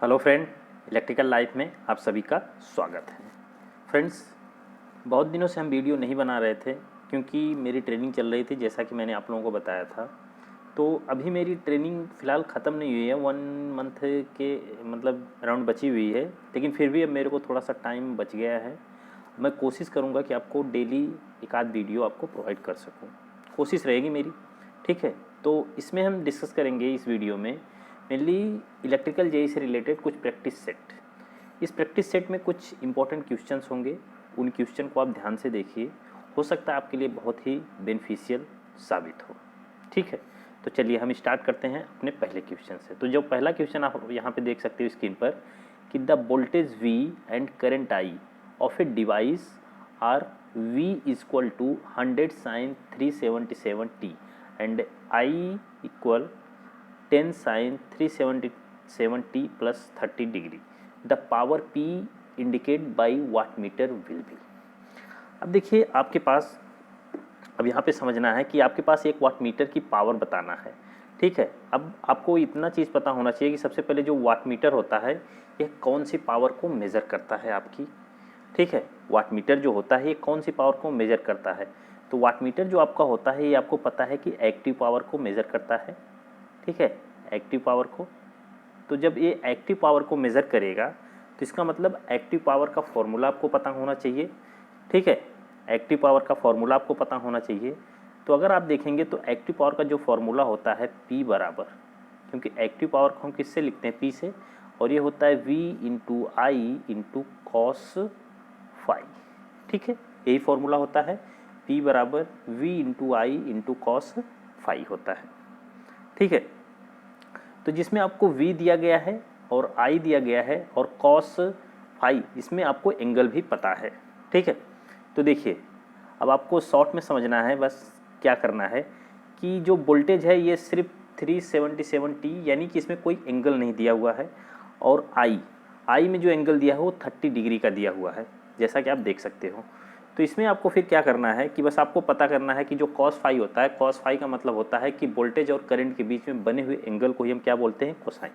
Hello friend, electrical life में आप सभी का स्वागत है। फ्रेंड्स, बहुत दिनों से हम वीडियो नहीं बना रहे थे क्योंकि मेरी ट्रेनिंग चल रही थी, जैसा कि मैंने आप लोगों को बताया था। तो अभी मेरी ट्रेनिंग फ़िलहाल ख़त्म नहीं हुई है, 1 मंथ के मतलब अराउंड बची हुई है, लेकिन फिर भी अब मेरे को थोड़ा सा टाइम बच गया है। मैं कोशिश करूँगा कि आपको डेली एक आध वीडियो आपको प्रोवाइड कर सकूँ, कोशिश रहेगी मेरी। ठीक है, तो इसमें हम डिस्कस करेंगे इस वीडियो में मेनली इलेक्ट्रिकल जेई से रिलेटेड कुछ प्रैक्टिस सेट। इस प्रैक्टिस सेट में कुछ इंपॉर्टेंट क्वेश्चंस होंगे, उन क्वेश्चन को आप ध्यान से देखिए, हो सकता है आपके लिए बहुत ही बेनिफिशियल साबित हो। ठीक है, तो चलिए हम स्टार्ट करते हैं अपने पहले क्वेश्चन से। तो जो पहला क्वेश्चन आप यहाँ पे देख सकते हो स्क्रीन पर कि the voltage V and current I of a device are V equal to 100 sin 377t and I equal 10 sin 377t plus 30 degree. The power P indicate by watt meter will be. अब देखिए आपके पास, अब यहाँ पे समझना है कि आपके पास एक वाट मीटर की पावर बताना है। ठीक है, अब आपको इतना चीज़ पता होना चाहिए कि सबसे पहले जो वाट मीटर होता है यह कौन सी पावर को मेज़र करता है आपकी। ठीक है, वाट मीटर जो होता है ये कौन सी पावर को मेज़र करता है। तो वाट मीटर जो आपका होता है ये आपको पता है कि एक्टिव पावर को मेज़र करता है। ठीक है, एक्टिव पावर को। तो जब ये एक्टिव पावर को मेज़र करेगा तो इसका मतलब एक्टिव पावर का फॉर्मूला आपको पता होना चाहिए। ठीक है, एक्टिव पावर का फॉर्मूला आपको पता होना चाहिए। तो अगर आप देखेंगे तो एक्टिव पावर का जो फॉर्मूला होता है P बराबर, क्योंकि एक्टिव पावर को हम किससे लिखते हैं, P से, और ये होता है V इंटू आई इंटू कॉस फाई। ठीक है, यही फॉर्मूला होता है, P बराबर V इंटू आई इंटू कॉस फाई होता है। ठीक है, तो जिसमें आपको V दिया गया है और I दिया गया है और cos फाई, इसमें आपको एंगल भी पता है। ठीक है, तो देखिए अब आपको शॉर्ट में समझना है, बस क्या करना है कि जो वोल्टेज है ये सिर्फ 377t, यानी कि इसमें कोई एंगल नहीं दिया हुआ है, और I में जो एंगल दिया है वो 30 डिग्री का दिया हुआ है, जैसा कि आप देख सकते हो। तो इसमें आपको फिर क्या करना है कि बस आपको पता करना है कि जो कॉस फाई होता है, कॉस फाई का मतलब होता है कि वोल्टेज और करंट के बीच में बने हुए एंगल को ही हम क्या बोलते हैं, कोसाइन,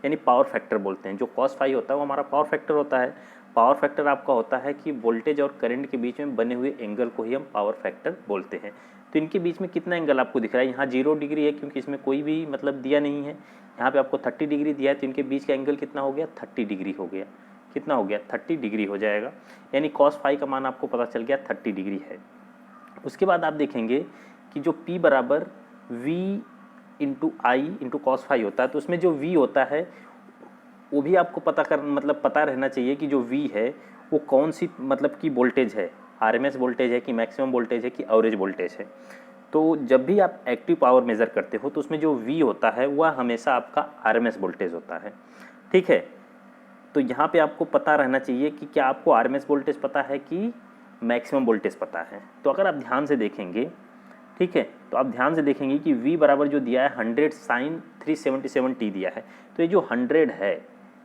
यानी पावर फैक्टर बोलते हैं। जो कॉस फाई होता है वो हमारा पावर फैक्टर होता है। पावर फैक्टर आपका होता है कि वोल्टेज और करंट के बीच में बने हुए एंगल को ही हम पावर फैक्टर बोलते हैं। तो इनके बीच में कितना एंगल आपको दिख रहा है, यहाँ 0 डिग्री है क्योंकि इसमें कोई भी मतलब दिया नहीं है। यहाँ पे आपको 30 डिग्री दिया है, तो इनके बीच का एंगल कितना हो गया, 30 डिग्री हो गया। कितना हो गया, 30 डिग्री हो जाएगा, यानी कॉस फाई का मान आपको पता चल गया 30 डिग्री है। उसके बाद आप देखेंगे कि जो P बराबर V इंटू आई इंटू कॉस फाई होता है, तो उसमें जो V होता है वो भी आपको पता रहना चाहिए कि जो V है वो कौन सी मतलब की वोल्टेज है, RMS वोल्टेज है कि मैक्सिमम वोल्टेज है कि एवरेज वोल्टेज है। तो जब भी आप एक्टिव पावर मेज़र करते हो तो उसमें जो V होता है वह हमेशा आपका RMS वोल्टेज होता है। ठीक है, तो यहाँ पे आपको पता रहना चाहिए कि क्या आपको RMS वोल्टेज पता है कि मैक्सिमम वोल्टेज पता है। तो अगर आप ध्यान से देखेंगे, ठीक है, तो आप ध्यान से देखेंगे कि V बराबर जो दिया है 100 sin 377t दिया है, तो ये जो 100 है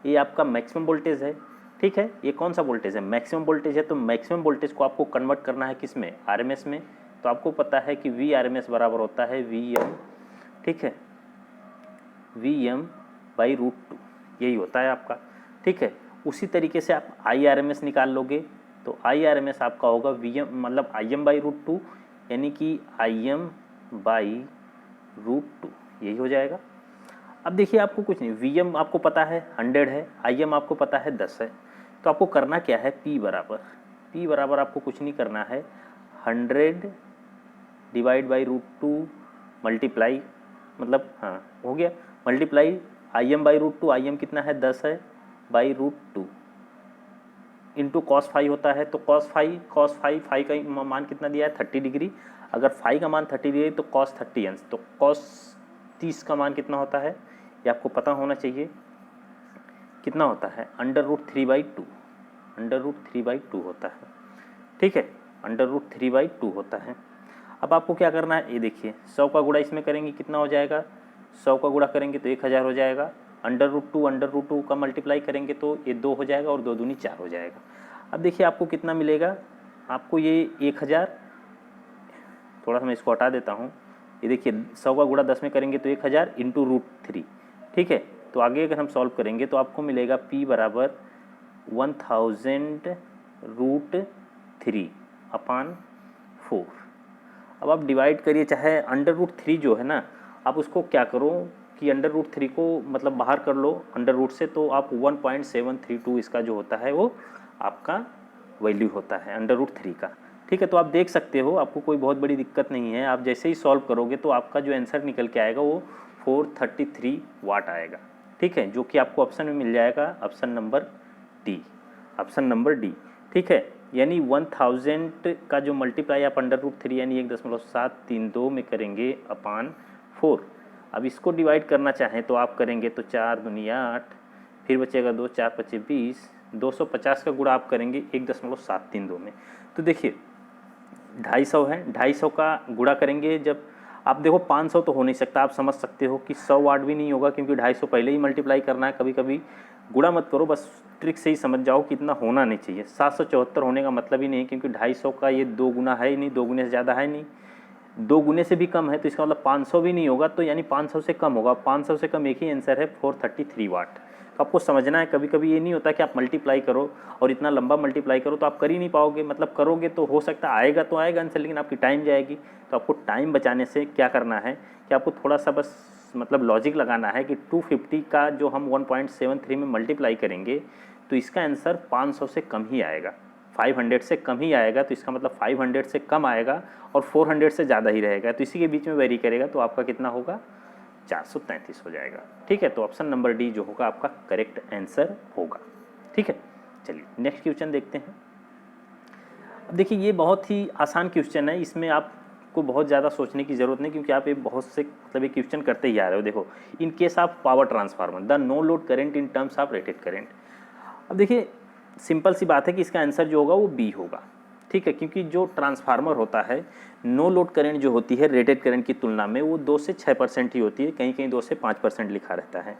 ये आपका मैक्सिमम वोल्टेज है। ठीक है, ये कौन सा वोल्टेज है, मैक्सिमम वोल्टेज है। तो मैक्सिमम वोल्टेज को आपको कन्वर्ट करना है किस में, RMS में। तो आपको पता है कि V RMS बराबर होता है VM, ठीक है, VM बाई √2, यही होता है आपका। ठीक है, उसी तरीके से आप IRMS निकाल लोगे, तो IRMS आपका होगा VM मतलब IM बाई √2, यानी कि IM बाई √2, यही हो जाएगा। अब देखिए आपको कुछ नहीं, VM आपको पता है 100 है, IM आपको पता है 10 है, तो आपको करना क्या है, P बराबर आपको कुछ नहीं करना है, 100 डिवाइड बाई √2 मल्टीप्लाई, मतलब हाँ हो गया, मल्टीप्लाई IM बाई √2, IM कितना है 10 है, बाई √2 इंटू कॉस फाई होता है। तो कॉस फाई का मान कितना दिया है, 30 डिग्री। अगर फाई का मान 30 डिग्री तो कॉस 30 अंश, तो कॉस 30 का मान कितना होता है ये आपको पता होना चाहिए, कितना होता है, √3/2, √3/2 होता है। ठीक है, √3/2 होता है। अब आपको क्या करना है, ये देखिए 100 का गुणा इसमें करेंगे कितना हो जाएगा, 100 का गुणा करेंगे तो 1000 हो जाएगा, √2 का मल्टीप्लाई करेंगे तो ये 2 हो जाएगा और 2 दूनी 4 हो जाएगा। अब देखिए आपको कितना मिलेगा, आपको ये 1000, थोड़ा सा मैं इसको हटा देता हूँ, ये देखिए 100 का गुणा 10 में करेंगे तो 1000 इंटू √3, ठीक है, तो आगे अगर हम सॉल्व करेंगे तो आपको मिलेगा p बराबर 1000√3/4। अब आप डिवाइड करिए, चाहे √3 जो है ना, आप उसको क्या करो कि √3 को मतलब बाहर कर लो अंडर रूट से, तो आप 1.732 इसका जो होता है वो आपका वैल्यू होता है √3 का। ठीक है, तो आप देख सकते हो, आपको कोई बहुत बड़ी दिक्कत नहीं है। आप जैसे ही सॉल्व करोगे तो आपका जो आंसर निकल के आएगा वो 433 वाट आएगा। ठीक है, जो कि आपको ऑप्शन में मिल जाएगा, option number D, option number D. ठीक है, यानी 1000 का जो मल्टीप्लाई आप √3 यानी 1.732 में करेंगे अपान 4। अब इसको डिवाइड करना चाहें तो आप करेंगे तो 4 दूनी 8, फिर बचेगा 2, 4 पचे 20, 250 का गुणा आप करेंगे 1.732 में। तो देखिए 250 है, 250 का गुणा करेंगे जब आप देखो 500 तो हो नहीं सकता, आप समझ सकते हो कि 100 वाट भी नहीं होगा, क्योंकि 250 पहले ही मल्टीप्लाई करना है। कभी कभी गुणा मत करो, बस ट्रिक से ही समझ जाओ कि इतना होना नहीं चाहिए। 774 होने का मतलब ही नहीं, क्योंकि 250 का ये 2 गुना है ही नहीं, 2 गुने से ज़्यादा है नहीं, 2 गुने से भी कम है, तो इसका मतलब 500 भी नहीं होगा, तो यानी 500 से कम होगा। 500 से कम एक ही आंसर है 433 वाट। तो आपको समझना है, कभी कभी ये नहीं होता कि आप मल्टीप्लाई करो और इतना लंबा मल्टीप्लाई करो तो आप कर ही नहीं पाओगे। मतलब करोगे तो हो सकता है आएगा तो आएगा आंसर, लेकिन आपकी टाइम जाएगी। तो आपको टाइम बचाने से क्या करना है कि आपको थोड़ा सा बस मतलब लॉजिक लगाना है कि 250 का जो हम 1.73 में मल्टीप्लाई करेंगे तो इसका आंसर 500 से कम ही आएगा, 500 से कम ही आएगा। तो इसका मतलब 500 से कम आएगा और 400 से ज़्यादा ही रहेगा, तो इसी के बीच में वेरी करेगा, तो आपका कितना होगा 433 हो जाएगा। ठीक है, तो ऑप्शन नंबर डी जो होगा आपका करेक्ट आंसर होगा। ठीक है, चलिए नेक्स्ट क्वेश्चन देखते हैं। अब देखिए ये बहुत ही आसान क्वेश्चन है, इसमें आपको बहुत ज़्यादा सोचने की ज़रूरत नहीं, क्योंकि आप ये बहुत से मतलब ये क्वेश्चन करते ही आ रहे हो। देखो, in case of power transformer the no load current in terms of rated current. अब देखिए सिंपल सी बात है कि इसका आंसर जो होगा वो बी होगा। ठीक है, क्योंकि जो ट्रांसफार्मर होता है, नो लोड करंट जो होती है रेटेड करंट की तुलना में वो 2 से 6% ही होती है, कहीं कहीं 2 से 5% लिखा रहता है।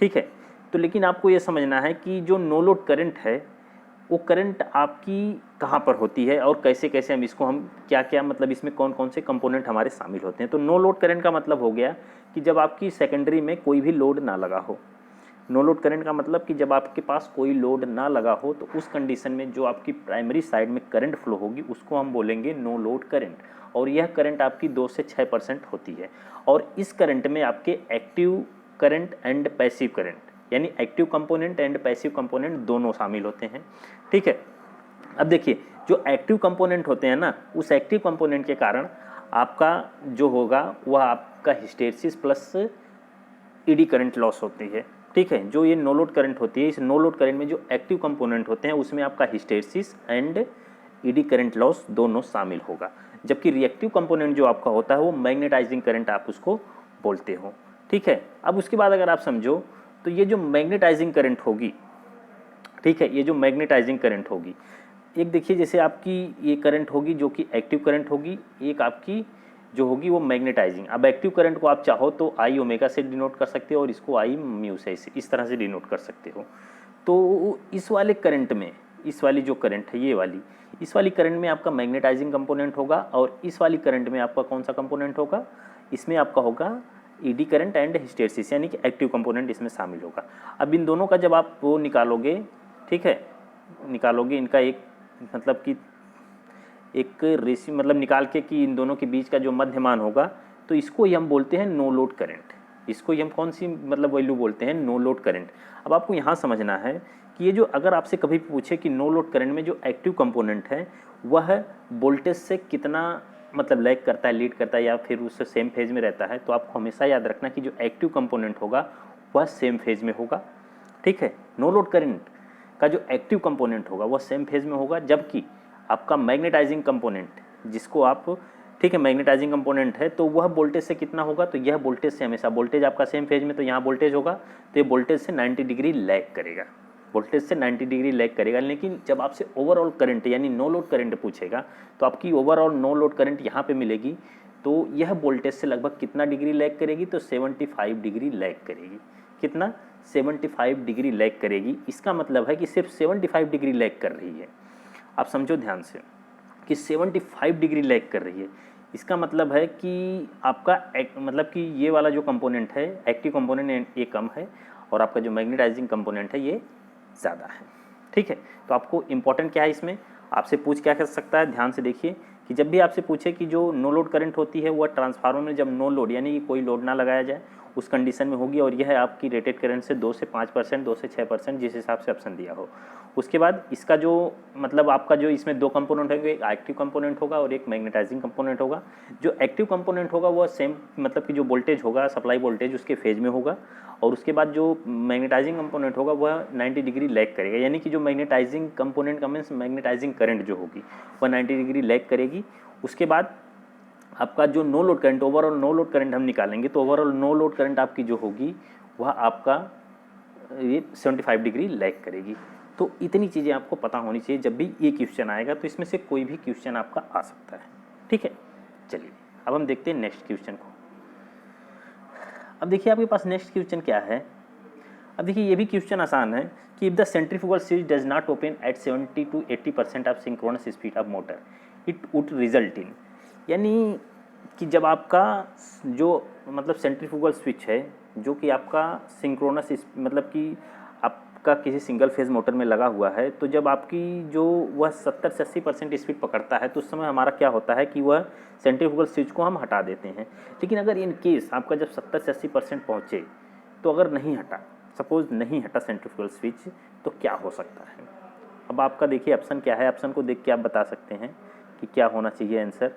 ठीक है, तो लेकिन आपको ये समझना है कि जो नो लोड करंट है वो करंट आपकी कहाँ पर होती है और कैसे कैसे हम इसको, हम क्या क्या मतलब इसमें कौन कौन से कंपोनेंट हमारे शामिल होते हैं। तो नो लोड करंट का मतलब हो गया कि जब आपकी सेकेंडरी में कोई भी लोड ना लगा हो। नो लोड करंट का मतलब कि जब आपके पास कोई लोड ना लगा हो, तो उस कंडीशन में जो आपकी प्राइमरी साइड में करंट फ्लो होगी उसको हम बोलेंगे नो लोड करंट, और यह करंट आपकी 2 से 6% होती है। और इस करंट में आपके active current and passive current, यानी active component and passive component दोनों शामिल होते हैं। ठीक है, अब देखिए जो एक्टिव कंपोनेंट होते हैं ना, उस एक्टिव कंपोनेंट के कारण आपका जो होगा वह आपका hysteresis plus eddy current loss होती है। ठीक है, जो ये नो लोड करंट होती है, इस नो लोड करंट में जो एक्टिव कंपोनेंट होते हैं उसमें आपका hysteresis and eddy current loss दोनों शामिल होगा। जबकि रिएक्टिव कंपोनेंट जो आपका होता है वो मैग्नेटाइजिंग करंट आप उसको बोलते हो। ठीक है, अब उसके बाद अगर आप समझो तो ये जो मैग्नेटाइजिंग करंट होगी, ठीक है, ये जो मैग्नेटाइजिंग करंट होगी, एक देखिए जैसे आपकी ये करंट होगी जो कि एक्टिव करंट होगी, एक आपकी जो होगी वो मैग्नेटाइजिंग। अब एक्टिव करंट को आप चाहो तो आई ओमेगा से डिनोट कर सकते हो और इसको आई म्यू से इस तरह से डिनोट कर सकते हो। तो इस वाले करंट में, इस वाली जो करंट है ये वाली, इस वाली करंट में आपका मैग्नेटाइजिंग कंपोनेंट होगा, और इस वाली करंट में आपका कौन सा कंपोनेंट होगा, इसमें आपका होगा ईडी करंट एंड हिस्टैरिसीस, यानी कि एक्टिव कंपोनेंट इसमें शामिल होगा। अब इन दोनों का जब आप वो निकालोगे, ठीक है, निकालोगे इनका एक मतलब कि एक रेशियो मतलब निकाल के कि इन दोनों के बीच का जो मध्यमान होगा, तो इसको ही हम बोलते हैं नो लोड करंट। इसको ही हम कौन सी मतलब वैल्यू बोलते हैं, नो लोड करंट। अब आपको यहाँ समझना है कि ये जो अगर आपसे कभी पूछे कि नो लोड करंट में जो एक्टिव कंपोनेंट है वह वोल्टेज से कितना मतलब लैग करता है, लीड करता है, या फिर उससे सेम फेज में रहता है, तो आपको हमेशा याद रखना कि जो एक्टिव कंपोनेंट होगा वह सेम फेज में होगा। ठीक है, नो लोड करंट का जो एक्टिव कंपोनेंट होगा वह सेम फेज में होगा, जबकि आपका मैग्नेटाइजिंग कंपोनेंट जिसको आप, ठीक है, मैग्नेटाइजिंग कंपोनेंट है तो वह वोल्टेज से कितना होगा, तो यह वोल्टेज से हमेशा, वोल्टेज आपका सेम फेज में तो यहाँ वोल्टेज होगा, तो ये वोल्टेज से 90 डिग्री लैग करेगा, वोल्टेज से 90 डिग्री लैग करेगा। लेकिन जब आपसे ओवरऑल करंट यानी नो लोड करंट पूछेगा तो आपकी ओवरऑल नो लोड करंट यहाँ पे मिलेगी, तो यह वोल्टेज से लगभग कितना डिग्री लैग करेगी, तो 75 डिग्री लैग करेगी। कितना, 75 डिग्री लैग करेगी। इसका मतलब है कि सिर्फ 75 डिग्री लैग कर रही है। आप समझो ध्यान से कि 75 डिग्री लैग कर रही है। इसका मतलब है कि आपका मतलब कि ये वाला जो कंपोनेंट है एक्टिव कंपोनेंट ये कम है, और आपका जो मैग्नेटाइजिंग कंपोनेंट है ये ज़्यादा है। ठीक है, तो आपको इम्पोर्टेंट क्या है इसमें, आपसे पूछ क्या कर सकता है, ध्यान से देखिए कि जब भी आपसे पूछे कि जो नो लोड करंट होती है वह ट्रांसफार्मर में जब नो लोड यानी कि कोई लोड ना लगाया जाए उस कंडीशन में होगी, और यह है आपकी रेटेड करंट से 2 से 5%, 2 से 6%, जिस हिसाब से ऑप्शन दिया हो। उसके बाद इसका जो मतलब आपका जो इसमें दो कंपोनेंट होंगे, एक एक्टिव कंपोनेंट होगा और एक मैग्नेटाइजिंग कंपोनेंट होगा। जो एक्टिव कंपोनेंट होगा वह सेम मतलब कि जो वोल्टेज होगा, सप्लाई वोल्टेज उसके फेज में होगा, और उसके बाद जो मैग्नेटाइजिंग कंपोनेंट होगा वह 90 डिग्री लैग करेगा, यानी कि जो मैग्नेटाइजिंग कंपोनेंट का मीन्स मैग्नेटाइजिंग करंट जो होगी वह 90 डिग्री लैग करेगी। उसके बाद आपका जो no load current, overall no load current हम निकालेंगे तो ओवरऑल नो लोड करंट आपकी जो होगी वह आपका ये 75 डिग्री लैग करेगी। तो इतनी चीज़ें आपको पता होनी चाहिए जब भी ये क्वेश्चन आएगा, तो इसमें से कोई भी क्वेश्चन आपका आ सकता है। ठीक है, चलिए अब हम देखते हैं नेक्स्ट क्वेश्चन को। अब देखिए आपके पास नेक्स्ट क्वेश्चन क्या है। अब देखिए ये भी क्वेश्चन आसान है कि if the centrifugal switch does not open at 70 to 80% of synchronous speed of motor it would result in, यानी कि जब आपका जो मतलब सेंट्रीफ्यूगल स्विच है जो कि आपका सिंक्रोनस मतलब कि आपका किसी सिंगल फेज मोटर में लगा हुआ है, तो जब आपकी जो वह 70 से 80% स्पीड पकड़ता है तो उस समय हमारा क्या होता है कि वह सेंट्रीफ्यूगल स्विच को हम हटा देते हैं। लेकिन अगर इन केस आपका जब 70 से 80% पहुँचे तो अगर नहीं हटा, सपोज नहीं हटा सेंट्रीफ्यूगल स्विच, तो क्या हो सकता है। अब आपका देखिए ऑप्शन क्या है, ऑप्शन को देख के आप बता सकते हैं कि क्या होना चाहिए आंसर।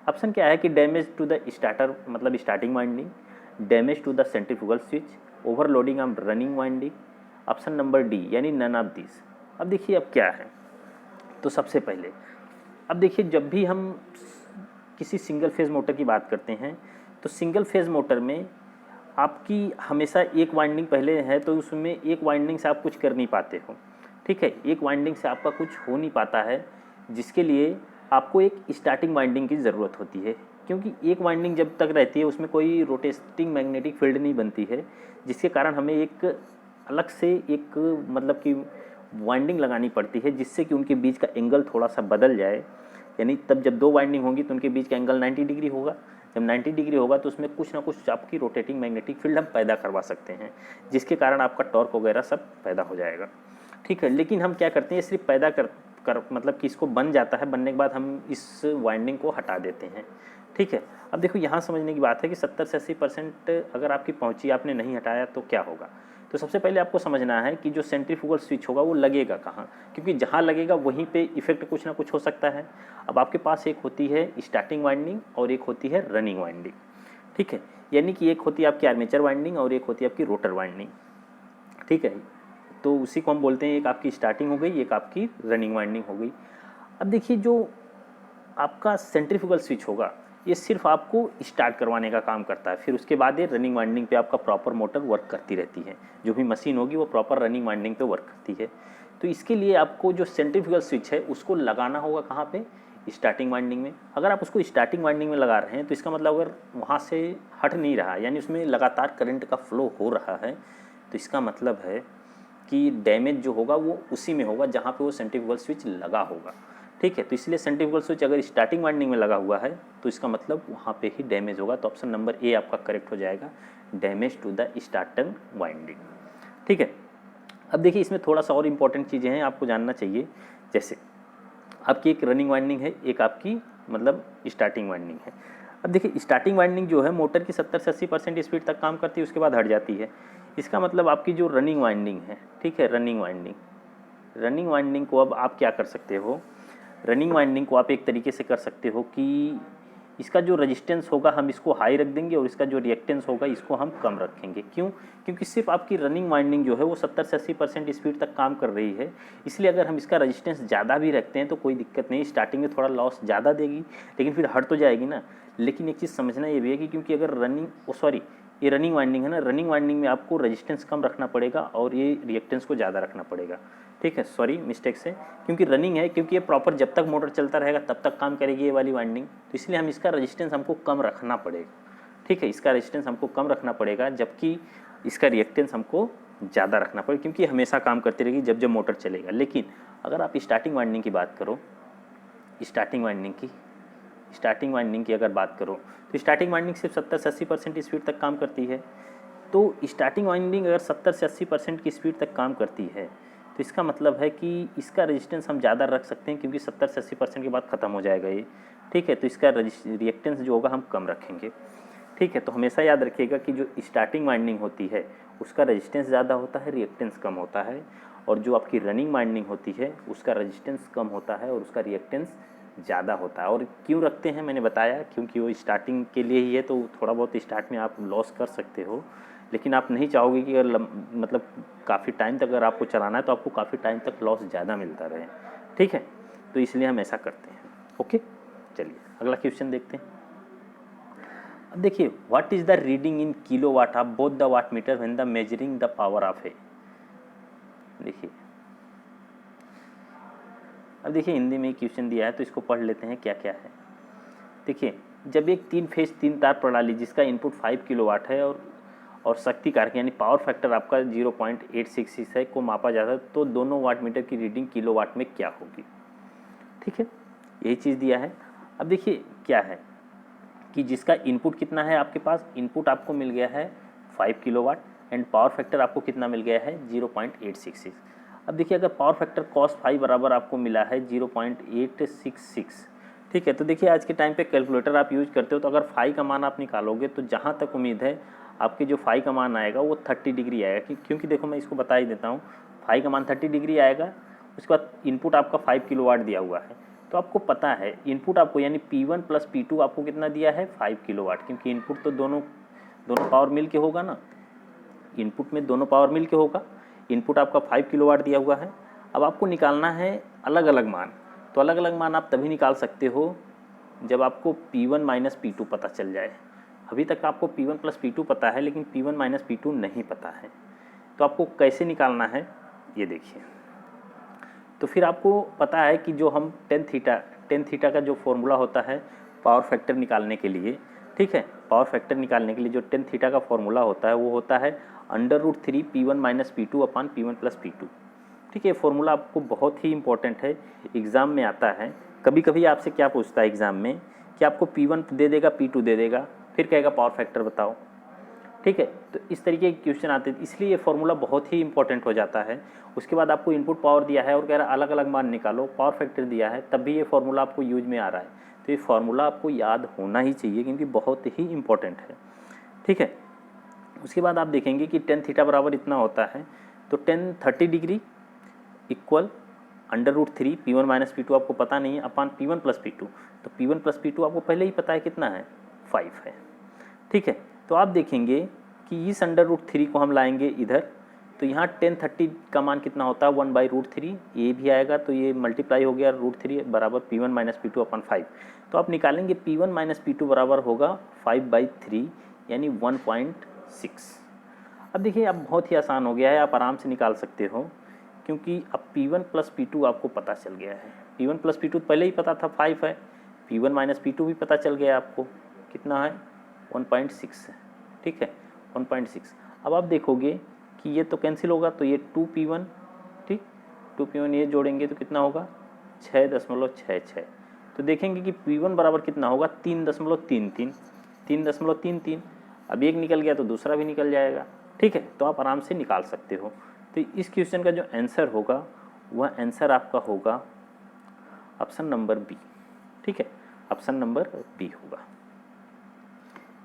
ऑप्शन क्या है कि डैमेज टू द स्टार्टर मतलब starting winding, damage to the centrifugal switch, overloading of running winding, option number D यानी नन ऑफ दिस। अब देखिए अब क्या है, तो सबसे पहले अब देखिए जब भी हम किसी सिंगल फेज मोटर की बात करते हैं तो सिंगल फेज मोटर में आपकी हमेशा एक वाइंडिंग पहले है, तो उसमें एक वाइंडिंग से आप कुछ कर नहीं पाते हो। ठीक है, एक वाइंडिंग से आपका कुछ हो नहीं पाता है, जिसके लिए आपको एक स्टार्टिंग वाइंडिंग की ज़रूरत होती है, क्योंकि एक वाइंडिंग जब तक रहती है उसमें कोई रोटेटिंग मैग्नेटिक फील्ड नहीं बनती है, जिसके कारण हमें एक अलग से एक मतलब कि वाइंडिंग लगानी पड़ती है जिससे कि उनके बीच का एंगल थोड़ा सा बदल जाए। यानी तब जब दो वाइंडिंग होंगी तो उनके बीच का एंगल 90 डिग्री होगा। जब 90 डिग्री होगा तो उसमें कुछ ना कुछ आपकी रोटेटिंग मैग्नेटिक फील्ड हम पैदा करवा सकते हैं, जिसके कारण आपका टॉर्क वगैरह सब पैदा हो जाएगा। ठीक है, लेकिन हम क्या करते हैं, सिर्फ पैदा कर मतलब कि इसको बन जाता है, बनने के बाद हम इस वाइंडिंग को हटा देते हैं। ठीक है, अब देखो यहाँ समझने की बात है कि 70 से 80% अगर आपकी पहुँची आपने नहीं हटाया तो क्या होगा। तो सबसे पहले आपको समझना है कि जो सेंट्रीफ्यूगल स्विच होगा वो लगेगा कहाँ, क्योंकि जहाँ लगेगा वहीं पे इफेक्ट कुछ ना कुछ हो सकता है। अब आपके पास एक होती है स्टार्टिंग वाइंडिंग और एक होती है रनिंग वाइंडिंग। ठीक है, यानी कि एक होती है आपकी आर्मेचर वाइंडिंग और एक होती है आपकी रोटर वाइंडिंग। ठीक है, तो उसी को हम बोलते हैं एक आपकी स्टार्टिंग हो गई, एक आपकी रनिंग वाइंडिंग हो गई। अब देखिए जो आपका सेंट्रीफ्यूगल स्विच होगा ये सिर्फ आपको स्टार्ट करवाने का काम करता है, फिर उसके बाद ये रनिंग वाइंडिंग पे आपका प्रॉपर मोटर वर्क करती रहती है। जो भी मशीन होगी वो प्रॉपर रनिंग वाइंडिंग पे वर्क करती है। तो इसके लिए आपको जो सेंट्रीफ्यूगल स्विच है उसको लगाना होगा कहाँ पे, स्टार्टिंग वाइंडिंग में। अगर आप उसको स्टार्टिंग वाइंडिंग में लगा रहे हैं तो इसका मतलब अगर वहाँ से हट नहीं रहा यानी उसमें लगातार करंट का फ्लो हो रहा है, तो इसका मतलब है कि डैमेज जो होगा वो उसी में होगा जहाँ पे वो सेंट्रीफ्यूगल स्विच लगा होगा। ठीक है, तो इसलिए सेंट्रीफ्यूगल स्विच अगर स्टार्टिंग वाइंडिंग में लगा हुआ है तो इसका मतलब वहाँ पे ही डैमेज होगा। तो ऑप्शन नंबर ए आपका करेक्ट हो जाएगा, damage to the starting winding. ठीक है, अब देखिए इसमें थोड़ा सा और इम्पॉर्टेंट चीज़ें हैं आपको जानना चाहिए। जैसे आपकी एक रनिंग वाइंडिंग है, एक आपकी मतलब स्टार्टिंग वाइंडिंग है। अब देखिए स्टार्टिंग वाइंडिंग जो है मोटर की 70 से 80% स्पीड तक काम करती है, उसके बाद हट जाती है। इसका मतलब आपकी जो रनिंग वाइंडिंग है, ठीक है, रनिंग वाइंडिंग को अब आप क्या कर सकते हो, रनिंग वाइंडिंग को आप एक तरीके से कर सकते हो कि इसका जो रेजिस्टेंस होगा हम इसको हाई रख देंगे और इसका जो रिएक्टेंस होगा इसको हम कम रखेंगे। क्यों, क्योंकि सिर्फ आपकी रनिंग वाइंडिंग जो है वो 70 से 80% स्पीड तक काम कर रही है, इसलिए अगर हम इसका रेजिस्टेंस ज़्यादा भी रखते हैं तो कोई दिक्कत नहीं, स्टार्टिंग में थोड़ा लॉस ज़्यादा देगी लेकिन फिर हट तो जाएगी ना। लेकिन एक चीज़ समझना ये भी है कि क्योंकि अगर ये रनिंग वाइंडिंग है ना, रनिंग वाइंडिंग में आपको रेजिस्टेंस कम रखना पड़ेगा और ये रिएक्टेंस को ज़्यादा रखना पड़ेगा। ठीक है, सॉरी मिस्टेक से, क्योंकि रनिंग है, क्योंकि ये प्रॉपर जब तक मोटर चलता रहेगा तब तक काम करेगी ये वाली वाइंडिंग, तो इसलिए हम इसका रेजिस्टेंस हमको कम रखना पड़ेगा। ठीक है, इसका रेजिस्टेंस हमको कम रखना पड़ेगा जबकि इसका रिएक्टेंस हमको ज़्यादा रखना पड़ेगा, क्योंकि हमेशा काम करती रहेगी जब जब मोटर चलेगा। लेकिन अगर आप स्टार्टिंग वाइंडिंग की बात करो, स्टार्टिंग वाइंडिंग की अगर बात करो तो स्टार्टिंग वाइंडिंग सिर्फ 70 से 80% स्पीड तक काम करती है। तो स्टार्टिंग वाइंडिंग अगर 70 से 80% की स्पीड तक काम करती है तो इसका मतलब है कि इसका रेजिस्टेंस हम ज़्यादा रख सकते हैं, क्योंकि 70 से 80% के बाद ख़त्म हो जाएगा ये। ठीक है, तो इसका रिएक्टेंस जो होगा हम कम रखेंगे। ठीक है, तो हमेशा याद रखिएगा कि जो स्टार्टिंग वाइंडिंग होती है उसका रेजिस्टेंस ज़्यादा होता है, रिएक्टेंस कम होता है, और जो आपकी रनिंग वाइंडिंग होती है उसका रेजिस्टेंस कम होता है और उसका रिएक्टेंस ज़्यादा होता है। और क्यों रखते हैं मैंने बताया, क्योंकि वो स्टार्टिंग के लिए ही है, तो थोड़ा बहुत स्टार्ट में आप लॉस कर सकते हो, लेकिन आप नहीं चाहोगे कि अगर मतलब काफ़ी टाइम तक अगर आपको चलाना है तो आपको काफ़ी टाइम तक लॉस ज़्यादा मिलता रहे। ठीक है, तो इसलिए हम ऐसा करते हैं। ओके, चलिए अगला क्वेश्चन देखते हैं। अब देखिए, what is the reading in kilo watt of both the watt meter when the measuring the power of a. देखिए, अब देखिए हिंदी में क्वेश्चन दिया है तो इसको पढ़ लेते हैं क्या क्या है। देखिए, जब एक 3 फेज 3 तार प्रणाली जिसका इनपुट 5 किलोवाट है और शक्ति कारक यानी पावर फैक्टर आपका 0.866 है को मापा जाता है, तो दोनों वाट मीटर की रीडिंग किलोवाट में क्या होगी। ठीक है, यही चीज़ दिया है। अब देखिए क्या है कि जिसका इनपुट कितना है, आपके पास इनपुट आपको मिल गया है 5 किलोवाट एंड पावर फैक्टर आपको कितना मिल गया है 0.866। अब देखिए, अगर पावर फैक्टर cos फाई बराबर आपको मिला है 0.866, ठीक है, तो देखिए आज के टाइम पे कैलकुलेटर आप यूज करते हो, तो अगर फाई का मान आप निकालोगे तो जहाँ तक उम्मीद है आपके जो फाई का मान आएगा वो 30 डिग्री आएगा, क्योंकि देखो मैं इसको बता ही देता हूँ, फाई का मान 30 डिग्री आएगा। उसके बाद इनपुट आपका 5 किलोवाट दिया हुआ है, तो आपको पता है इनपुट आपको यानी P1 प्लस P2 आपको कितना दिया है 5 किलोवाट, क्योंकि इनपुट तो दोनों पावर मिल के होगा ना, इनपुट में दोनों पावर मिल के होगा। इनपुट आपका 5 किलोवाट दिया हुआ है। अब आपको निकालना है अलग अलग मान, तो अलग अलग मान आप तभी निकाल सकते हो जब आपको P1 माइनस P2 पता चल जाए। अभी तक आपको P1 प्लस P2 पता है, लेकिन P1 माइनस P2 नहीं पता है, तो आपको कैसे निकालना है ये देखिए। तो फिर आपको पता है कि जो हम टेन थीटा का जो फॉर्मूला होता है पावर फैक्टर निकालने के लिए, ठीक है, पावर फैक्टर निकालने के लिए जो टेन थीटा का फॉर्मूला होता है वो होता है √3 P1 माइनस P2 अपान P1 प्लस P2। ठीक है, फॉर्मूला आपको बहुत ही इंपॉर्टेंट है, एग्ज़ाम में आता है। कभी कभी आपसे क्या पूछता है एग्ज़ाम में कि आपको P1 दे देगा, P2 दे देगा, फिर कहेगा पावर फैक्टर बताओ। ठीक है, तो इस तरीके के क्वेश्चन आते हैं, इसलिए ये फॉर्मूला बहुत ही इंपॉर्टेंट हो जाता है। उसके बाद आपको इनपुट पावर दिया है और कह रहा है अलग अलग मान निकालो, पावर फैक्टर दिया है, तब भी ये फॉर्मूला आपको यूज में आ रहा है, तो ये फॉर्मूला आपको याद होना ही चाहिए, क्योंकि बहुत ही इंपॉर्टेंट है। ठीक है, उसके बाद आप देखेंगे कि टेन थीटा बराबर इतना होता है, तो 30 degree equal √3 P1 minus P2 आपको पता नहीं है अपान P1 प्लस P2, तो P1 प्लस P2 आपको पहले ही पता है कितना है 5 है। ठीक है, तो आप देखेंगे कि इस √3 को हम लाएंगे इधर, तो यहाँ 1030 का मान कितना होता है 1/√3, ये भी आएगा, तो ये मल्टीप्लाई हो गया √3 बराबर P1 माइनस P2 अपान 5। तो आप निकालेंगे P1 माइनस P2 बराबर होगा 5/3 यानी 1.6। अब देखिए अब बहुत ही आसान हो गया है, आप आराम से निकाल सकते हो, क्योंकि अब P1 प्लस P2 आपको पता चल गया है। P1 प्लस P2 पहले ही पता था 5 है, P1 माइनस P2 भी पता चल गया आपको कितना है 1.6 है। ठीक है, 1.6। अब आप देखोगे कि ये तो कैंसिल होगा, तो ये 2P1, ठीक, 2P1 ये जोड़ेंगे तो कितना होगा 6.66। तो देखेंगे कि P1 बराबर कितना होगा 3.33, 3.33। अब एक निकल गया तो दूसरा भी निकल जाएगा। ठीक है, तो आप आराम से निकाल सकते हो। तो इस क्वेश्चन का जो आंसर होगा वह आंसर आपका होगा ऑप्शन नंबर बी। ठीक है, ऑप्शन नंबर बी होगा।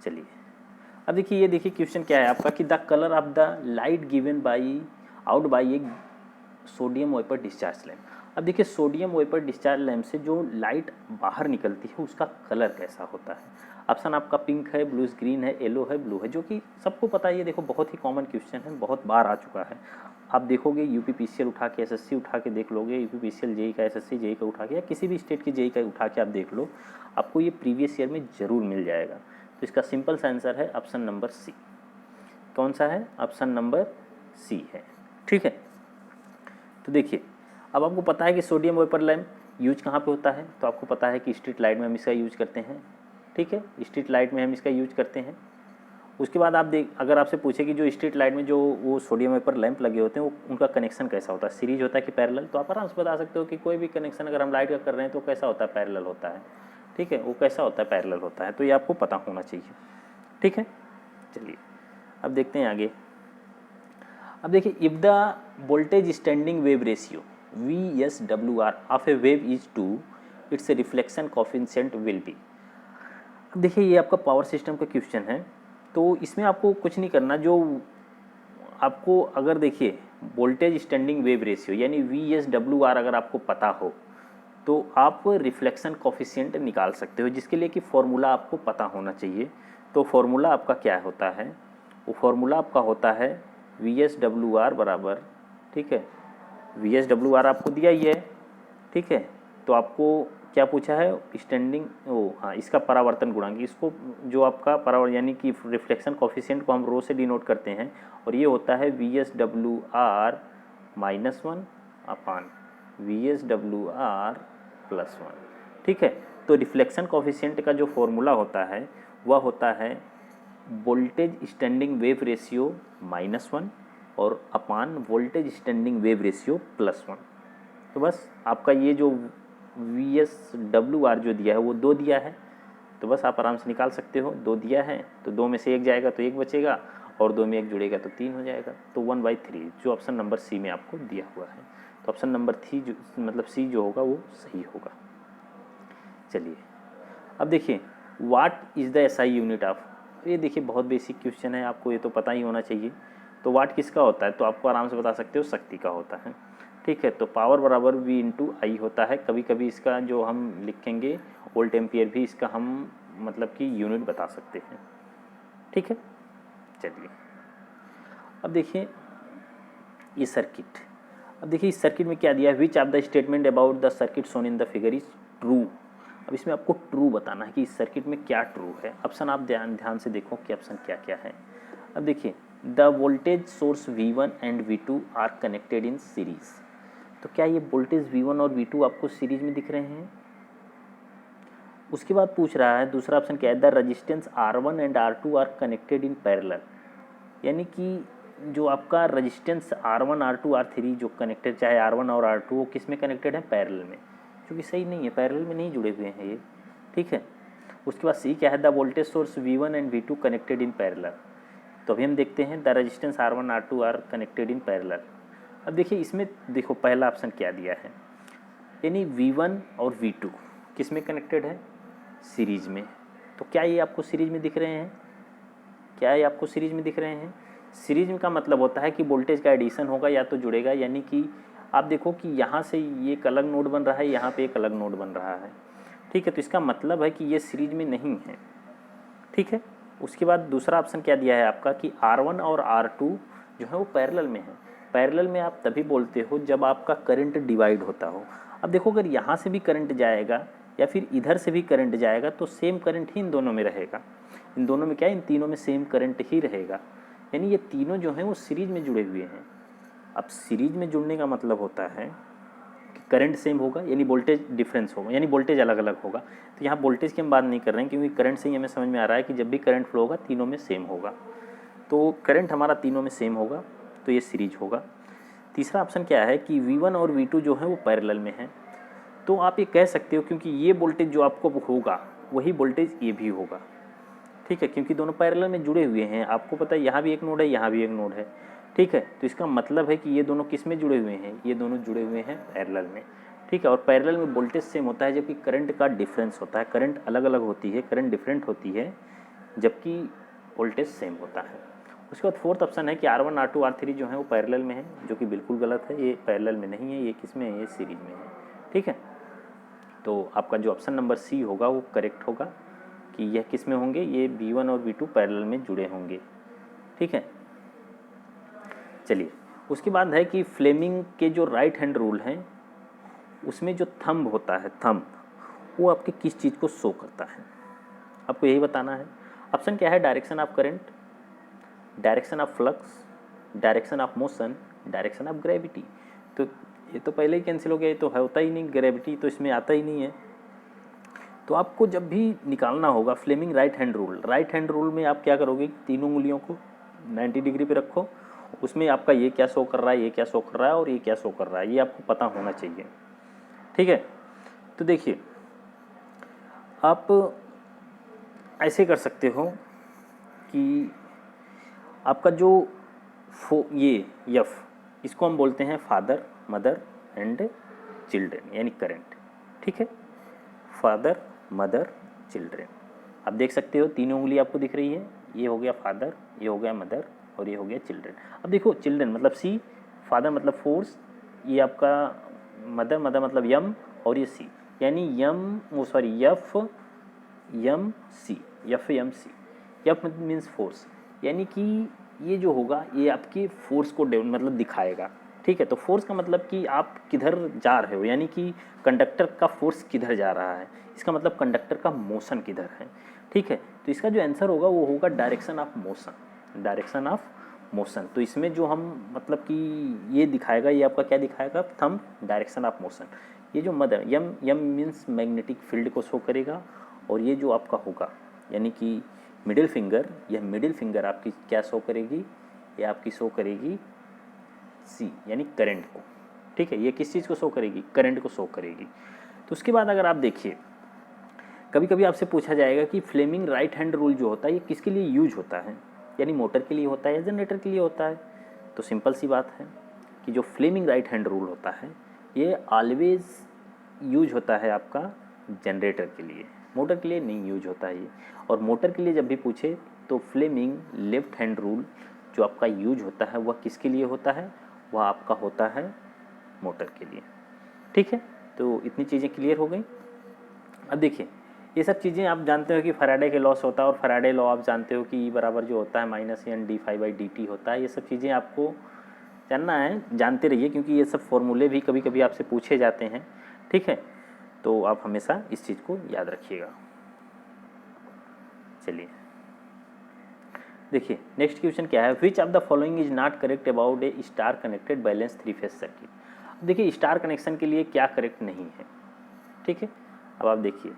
चलिए अब देखिए, ये देखिए क्वेश्चन क्या है आपका कि the colour of the light given out by A sodium vapour discharge lamp. अब देखिए, सोडियम वेपर डिस्चार्ज लैम्प से जो लाइट बाहर निकलती है उसका कलर कैसा होता है। ऑप्शन आपका पिंक है, ब्लूज ग्रीन है, येलो है, ब्लू है, जो कि सबको पता है। ये देखो बहुत ही कॉमन क्वेश्चन है, बहुत बार आ चुका है। आप देखोगे यूपीपीसीएल उठा के, एसएससी उठा के देख लोगे, यूपीपीसीएल जेई का, एसएससी जेई का उठा के, या किसी भी स्टेट की जेई का उठा के आप देख लो, आपको ये प्रीवियस ईयर में ज़रूर मिल जाएगा। तो इसका सिंपल सा आंसर है ऑप्शन नंबर सी। कौन सा है? ऑप्शन नंबर सी है। ठीक है, तो देखिए अब आपको पता है कि सोडियम वेपर लैम्प यूज कहाँ पे होता है, तो आपको पता है कि स्ट्रीट लाइट में हम इसका यूज करते हैं। ठीक है, स्ट्रीट लाइट में हम इसका यूज करते हैं। उसके बाद आप अगर आपसे पूछे कि जो स्ट्रीट लाइट में जो वो सोडियम वेपर लैंप लगे होते हैं वो उनका कनेक्शन कैसा होता है, सीरीज होता है कि पैरेलल, तो आप आराम से बता सकते हो कि कोई भी कनेक्शन अगर हम लाइट का कर रहे हैं तो कैसा होता है, पैरेलल होता है। ठीक है, वो कैसा होता है, पैरेलल होता है, तो ये आपको पता होना चाहिए। ठीक है, चलिए अब देखते हैं आगे। अब देखिए, if the voltage standing wave ratio VSWR of A wave is 2, it's reflection coefficient will be. अब देखिए, ये आपका पावर सिस्टम का क्वेश्चन है, तो इसमें आपको कुछ नहीं करना। जो आपको अगर देखिए वोल्टेज स्टैंडिंग वेव रेशियो यानी VSWR अगर आपको पता हो तो आप रिफ्लेक्शन कोफिशिएंट निकाल सकते हो, जिसके लिए कि फॉर्मूला आपको पता होना चाहिए। तो फॉर्मूला आपका क्या होता है? वो फॉर्मूला आपका होता है VSWR बराबर, ठीक है, VSWR आपको दिया ही है, ठीक है। तो आपको क्या पूछा है? स्टैंडिंग, ओ हाँ, इसका परावर्तन गुणांक, इसको जो आपका परावर्तन यानी कि रिफ्लेक्शन कोफिशिएंट को हम रो से डिनोट करते हैं, और ये होता है VSWR -1 अपान VSWR +1, ठीक है। तो रिफ्लेक्शन कोफिशिएंट का जो फॉर्मूला होता है वह होता है वोल्टेज स्टैंडिंग वेव रेशियो -1 और अपान वोल्टेज स्टैंडिंग वेव रेशियो +1। तो बस आपका ये जो VSWR जो दिया है वो 2 दिया है, तो बस आप आराम से निकाल सकते हो। 2 दिया है तो 2 में से 1 जाएगा तो 1 बचेगा, और 2 में 1 जुड़ेगा तो 3 हो जाएगा। तो 1/3 जो ऑप्शन नंबर सी में आपको दिया हुआ है, तो ऑप्शन नंबर थी जो मतलब सी जो होगा वो सही होगा। चलिए अब देखिए, what is the SI unit of, ये देखिए बहुत बेसिक क्वेश्चन है, आपको ये तो पता ही होना चाहिए। तो वाट किसका होता है? तो आपको आराम से बता सकते हो, शक्ति का होता है, ठीक है। तो पावर बराबर V/I होता है। कभी कभी इसका जो हम लिखेंगे वोल्ट एम्पियर भी इसका हम मतलब कि यूनिट बता सकते हैं, ठीक है। चलिए अब देखिए ये सर्किट। अब देखिए इस सर्किट में क्या दिया है? Which of the statement about the circuit shown in the figure is true. अब इसमें आपको ट्रू बताना है कि इस सर्किट में क्या ट्रू है। ऑप्शन आप ध्यान से देखो कि ऑप्शन क्या क्या है। अब देखिए, the voltage source V1 and V2 are connected in series. तो क्या ये वोल्टेज V1 और V2 आपको सीरीज में दिख रहे हैं? उसके बाद पूछ रहा है दूसरा ऑप्शन क्या है? The resistance R1 and R2 are connected in parallel, यानी कि जो आपका रजिस्टेंस R1 R2 R3 जो कनेक्टेड, चाहे R1 और R2 वो किस में कनेक्टेड है? पैरेलल में, क्योंकि सही नहीं है, पैरेलल में नहीं जुड़े हुए हैं ये, ठीक है। उसके बाद सी क्या है? The voltage source V1 and V2 connected in parallel. तो अभी हम देखते हैं the resistance R1 R2 are connected in parallel. अब देखिए इसमें देखो पहला ऑप्शन क्या दिया है, यानी V1 और V2 किस में कनेक्टेड है? सीरीज में। तो क्या ये आपको सीरीज में दिख रहे हैं? क्या ये आपको सीरीज में दिख रहे हैं? सीरीज में का मतलब होता है कि वोल्टेज का एडिशन होगा या तो जुड़ेगा, यानी कि आप देखो कि यहाँ से ये एक अलग नोड बन रहा है, यहाँ पे एक अलग नोड बन रहा है, ठीक है। तो इसका मतलब है कि ये सीरीज में नहीं है, ठीक है। उसके बाद दूसरा ऑप्शन क्या दिया है आपका कि R1 और R2 जो है वो पैरेलल में है। पैरेलल में आप तभी बोलते हो जब आपका करंट डिवाइड होता हो। अब देखो अगर यहाँ से भी करंट जाएगा या फिर इधर से भी करंट जाएगा तो सेम करंट ही इन दोनों में रहेगा। इन दोनों में क्या है? इन तीनों में सेम करंट ही रहेगा, यानी ये तीनों जो हैं वो सीरीज में जुड़े हुए हैं। अब सीरीज में जुड़ने का मतलब होता है कि करंट सेम होगा, यानी वोल्टेज डिफरेंस होगा, यानी वोल्टेज अलग अलग होगा। तो यहाँ वोल्टेज की हम बात नहीं कर रहे हैं, क्योंकि करंट से ही हमें समझ में आ रहा है कि जब भी करंट फ्लो होगा तीनों में सेम होगा। तो करंट हमारा तीनों में सेम होगा, तो ये सीरीज होगा। तीसरा ऑप्शन क्या है कि V1 और V2 जो है वो पैरेलल में है। तो आप ये कह सकते हो क्योंकि ये वोल्टेज जो आपको होगा वही वोल्टेज ये भी होगा, ठीक है, क्योंकि दोनों पैरेलल में जुड़े हुए हैं। आपको पता है यहाँ भी एक नोड है, यहाँ भी एक नोड है, ठीक है। तो इसका मतलब है कि ये दोनों किस में जुड़े हुए हैं? ये दोनों जुड़े हुए हैं पैरेलल में, ठीक है। और पैरेलल में वोल्टेज सेम होता है, जबकि करंट का डिफरेंस होता है। करंट अलग अलग होती है, करंट डिफरेंट होती है, जबकि वोल्टेज सेम होता है। उसके बाद फोर्थ ऑप्शन है कि R1 R2 R3 जो है वो पैरेलल में है, जो कि बिल्कुल गलत है। ये पैरेलल में नहीं है, ये किस में है? ये सीरीज में है, ठीक है। तो आपका जो ऑप्शन नंबर सी होगा वो करेक्ट होगा कि यह किस में होंगे? ये V1 और V2 पैरेलल में जुड़े होंगे, ठीक है। चलिए उसके बाद है कि फ्लेमिंग के जो राइट हैंड रूल हैं उसमें जो थंब होता है, थंब वो आपके किस चीज़ को शो करता है? आपको यही बताना है। ऑप्शन क्या है? Direction of current, direction of flux, direction of motion, direction of gravity. तो ये तो पहले ही कैंसिल हो गया, ये तो होता ही नहीं, ग्रेविटी तो इसमें आता ही नहीं है। तो आपको जब भी निकालना होगा Fleming right hand rule, right hand rule में आप क्या करोगे? तीनों उंगलियों को 90 डिग्री पे रखो, उसमें आपका ये क्या शो कर रहा है, ये क्या शो कर रहा है और ये क्या शो कर रहा है, ये आपको पता होना चाहिए, ठीक है। तो देखिए आप ऐसे कर सकते हो कि आपका जो ये यफ, इसको हम बोलते हैं फादर, मदर एंड चिल्ड्रेन, यानी करंट। ठीक है, फादर, मदर, चिल्ड्रेन। आप देख सकते हो तीनों उंगली आपको दिख रही है, ये हो गया फादर, ये हो गया मदर और ये हो गया चिल्ड्रेन। अब देखो चिल्ड्रेन मतलब सी, फादर मतलब फोर्स, ये आपका मदर, मदर मतलब यम, और ये सी, यानी यफ यम सी, यफ यम सी। यफ मीन्स फोर्स, यानी कि ये जो होगा ये आपकी फोर्स को मतलब दिखाएगा। ठीक है, तो फोर्स का मतलब कि आप किधर जा रहे हो, यानी कि कंडक्टर का फोर्स किधर जा रहा है, इसका मतलब कंडक्टर का मोशन किधर है। ठीक है, तो इसका जो आंसर होगा वो होगा direction of motion, direction of motion. तो इसमें जो हम मतलब कि ये दिखाएगा, ये आपका क्या दिखाएगा, थंब, डायरेक्शन ऑफ मोशन। ये जो मदर, यम यम मीन्स मैग्नेटिक फील्ड को शो करेगा, और ये जो आपका होगा यानी कि मिडिल फिंगर, यह मिडिल फिंगर आपकी क्या शो करेगी, ये आपकी शो करेगी सी, यानी करंट को। ठीक है, ये किस चीज़ को शो करेगी, करंट को शो करेगी। तो उसके बाद अगर आप देखिए, कभी कभी आपसे पूछा जाएगा कि फ्लेमिंग राइट हैंड रूल जो होता है ये किसके लिए यूज होता है, यानी मोटर के लिए होता है या जनरेटर के लिए होता है। तो सिंपल सी बात है कि जो फ्लेमिंग राइट हैंड रूल होता है ये ऑलवेज यूज होता है आपका जनरेटर के लिए, मोटर के लिए नहीं यूज होता है ये। और मोटर के लिए जब भी पूछे तो फ्लेमिंग लेफ्ट हैंड रूल जो आपका यूज होता है वह किसके लिए होता है, वह आपका होता है मोटर के लिए। ठीक है, तो इतनी चीज़ें क्लियर हो गई। अब देखिए ये सब चीज़ें आप जानते हो कि फैराडे के लॉस होता है, और फैराडे लॉ आप जानते हो कि बराबर जो होता है -N d∅dt होता है। ये सब चीज़ें आपको जानना है, जानते रहिए, क्योंकि ये सब फॉर्मूले भी कभी कभी आपसे पूछे जाते हैं। ठीक है, तो आप हमेशा इस चीज़ को याद रखिएगा। चलिए देखिए नेक्स्ट क्वेश्चन क्या है, which of the following is not correct about A star connected balance 3 phase circuit. देखिए स्टार कनेक्शन के लिए क्या करेक्ट नहीं है। ठीक है, अब आप देखिए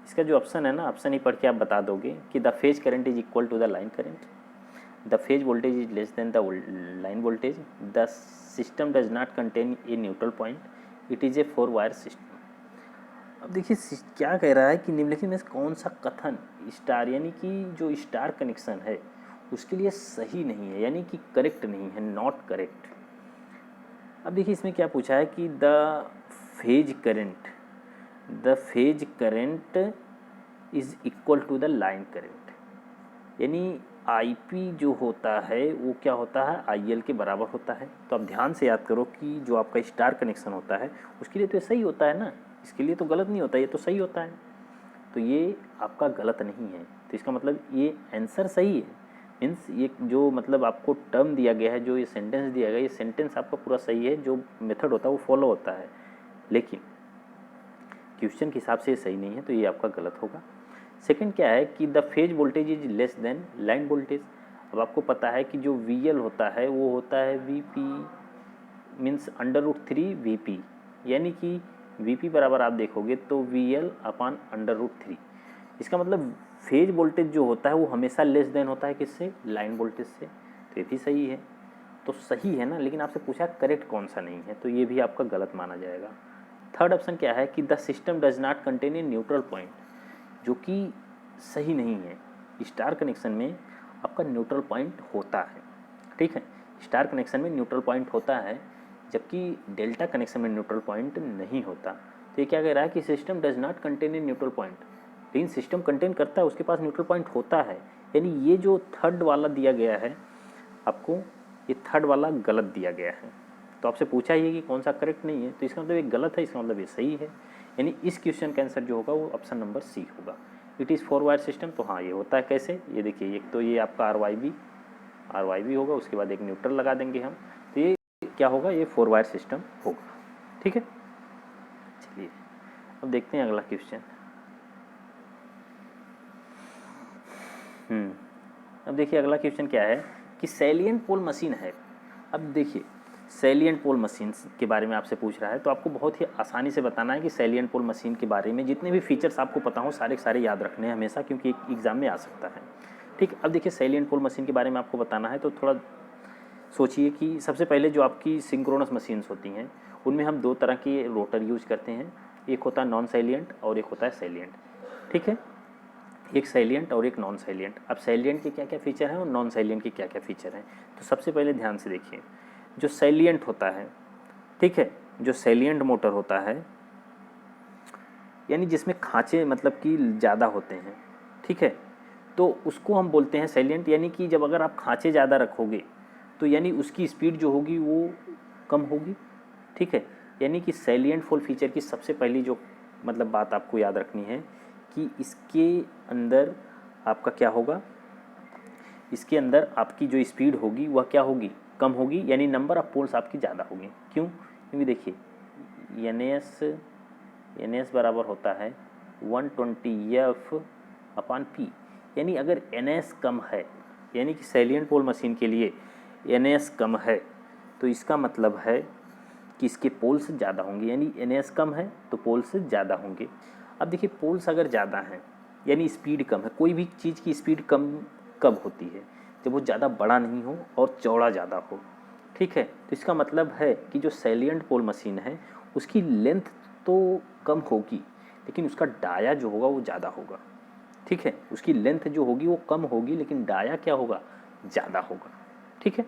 इसका जो ऑप्शन है ना, ऑप्शन ही पढ़ के आप बता दोगे कि the phase current is equal to the line current, the phase voltage is less than the line voltage, the system does not contain a neutral point, it is a 4 wire system. अब देखिए क्या कह रहा है कि निम्नलिखित में से कौन सा कथन स्टार यानी कि जो स्टार कनेक्शन है उसके लिए सही नहीं है, यानी कि करेक्ट नहीं है, नॉट करेक्ट। अब देखिए इसमें क्या पूछा है कि phase current is equal to the line current, यानी आईपी जो होता है वो क्या होता है, आईएल के बराबर होता है। तो आप ध्यान से याद करो कि जो आपका स्टार कनेक्शन होता है उसके लिए तो ये सही होता है ना, इसके लिए तो गलत नहीं होता, ये तो सही होता है। तो ये आपका गलत नहीं है, तो इसका मतलब ये आंसर सही है। मीन्स ये जो मतलब आपको टर्म दिया गया है, जो ये सेंटेंस दिया गया है, ये सेंटेंस आपका पूरा सही है, जो मेथड होता है वो फॉलो होता है, लेकिन क्वेश्चन के हिसाब से ये सही नहीं है, तो ये आपका गलत होगा। सेकंड क्या है कि the phase voltage is less then line voltage. अब आपको पता है कि जो VL होता है वो होता है VP मीन्स √3 VP, यानी कि VP बराबर आप देखोगे तो VL अपान √3। इसका मतलब फेज वोल्टेज जो होता है वो हमेशा लेस देन होता है किससे, लाइन वोल्टेज से। तो ये भी सही है, तो सही है ना, लेकिन आपसे पूछा करेक्ट कौन सा नहीं है, तो ये भी आपका गलत माना जाएगा। थर्ड ऑप्शन क्या है कि the system does not contain a neutral point, जो कि सही नहीं है। स्टार कनेक्शन में आपका न्यूट्रल पॉइंट होता है। ठीक है, स्टार कनेक्शन में न्यूट्रल पॉइंट होता है, जबकि डेल्टा कनेक्शन में न्यूट्रल पॉइंट नहीं होता। तो ये क्या कह रहा है कि system does not contain a neutral point, लेकिन सिस्टम कंटेन करता है, उसके पास न्यूट्रल पॉइंट होता है। यानी ये जो थर्ड वाला दिया गया है आपको, ये थर्ड वाला गलत दिया गया है। तो आपसे पूछा ही है कि कौन सा करेक्ट नहीं है, तो इसका मतलब ये गलत है, इसका मतलब ये सही है। यानी इस क्वेश्चन का आंसर जो होगा वो ऑप्शन नंबर सी होगा। It is 4 wire system. तो हाँ, ये होता है कैसे, ये देखिए, एक तो ये आपका RYB होगा, उसके बाद एक न्यूट्रल लगा देंगे हम, तो ये क्या होगा, ये 4 वायर सिस्टम होगा। ठीक है, चलिए अब देखते हैं अगला क्वेश्चन। अब देखिए अगला क्वेश्चन क्या है कि सैलिएंट पोल मशीन है। अब देखिए सैलिएंट पोल मशीन के बारे में आपसे पूछ रहा है, तो आपको बहुत ही आसानी से बताना है कि सैलिएंट पोल मशीन के बारे में जितने भी फीचर्स आपको पता हो सारे के सारे याद रखने हैं हमेशा, क्योंकि एक एग्जाम में आ सकता है। ठीक, अब देखिए सैलिएंट पोल मशीन के बारे में आपको बताना है, तो थोड़ा सोचिए कि सबसे पहले जो आपकी सिंक्रोनस मशीन्स होती हैं उनमें हम 2 तरह के रोटर यूज करते हैं, एक होता है नॉन सैलिएंट और एक होता है सैलिएंट। ठीक है, एक सैलिएंट और एक नॉन सैलिएंट। अब सैलिएंट के क्या क्या फीचर हैं और नॉन सैलिएंट के क्या क्या फीचर हैं। तो सबसे पहले ध्यान से देखिए, जो सैलिएंट होता है, ठीक है, जो सैलिएंट मोटर होता है यानी जिसमें खांचे मतलब कि ज़्यादा होते हैं, ठीक है, तो उसको हम बोलते हैं सैलिएंट। यानी कि जब अगर आप खांचे ज़्यादा रखोगे तो यानी उसकी स्पीड जो होगी वो कम होगी, ठीक है। यानी कि सैलिएंट फॉल फीचर की सबसे पहली जो मतलब बात आपको याद रखनी है कि इसके अंदर आपका क्या होगा, इसके अंदर आपकी जो स्पीड होगी वह क्या होगी, कम होगी, यानी नंबर ऑफ पोल्स आपकी ज़्यादा होगी। क्यों? क्योंकि देखिए एन एस बराबर होता है 120 F P। यानी अगर एन एस कम है, यानी कि सैलिएंट पोल मशीन के लिए एन एस कम है, तो इसका मतलब है कि इसके पोल्स ज़्यादा होंगे। यानी एन एस कम है तो पोल्स ज़्यादा होंगे। अब देखिए पोल्स अगर ज़्यादा हैं यानी स्पीड कम है। कोई भी चीज़ की स्पीड कम कब होती है? जब वो ज़्यादा बड़ा नहीं हो और चौड़ा ज़्यादा हो, ठीक है। तो इसका मतलब है कि जो सैलिएंट पोल मशीन है उसकी लेंथ तो कम होगी लेकिन उसका डाया जो होगा वो ज़्यादा होगा, ठीक है। उसकी लेंथ जो होगी वो कम होगी लेकिन डाया क्या होगा, ज़्यादा होगा, ठीक है।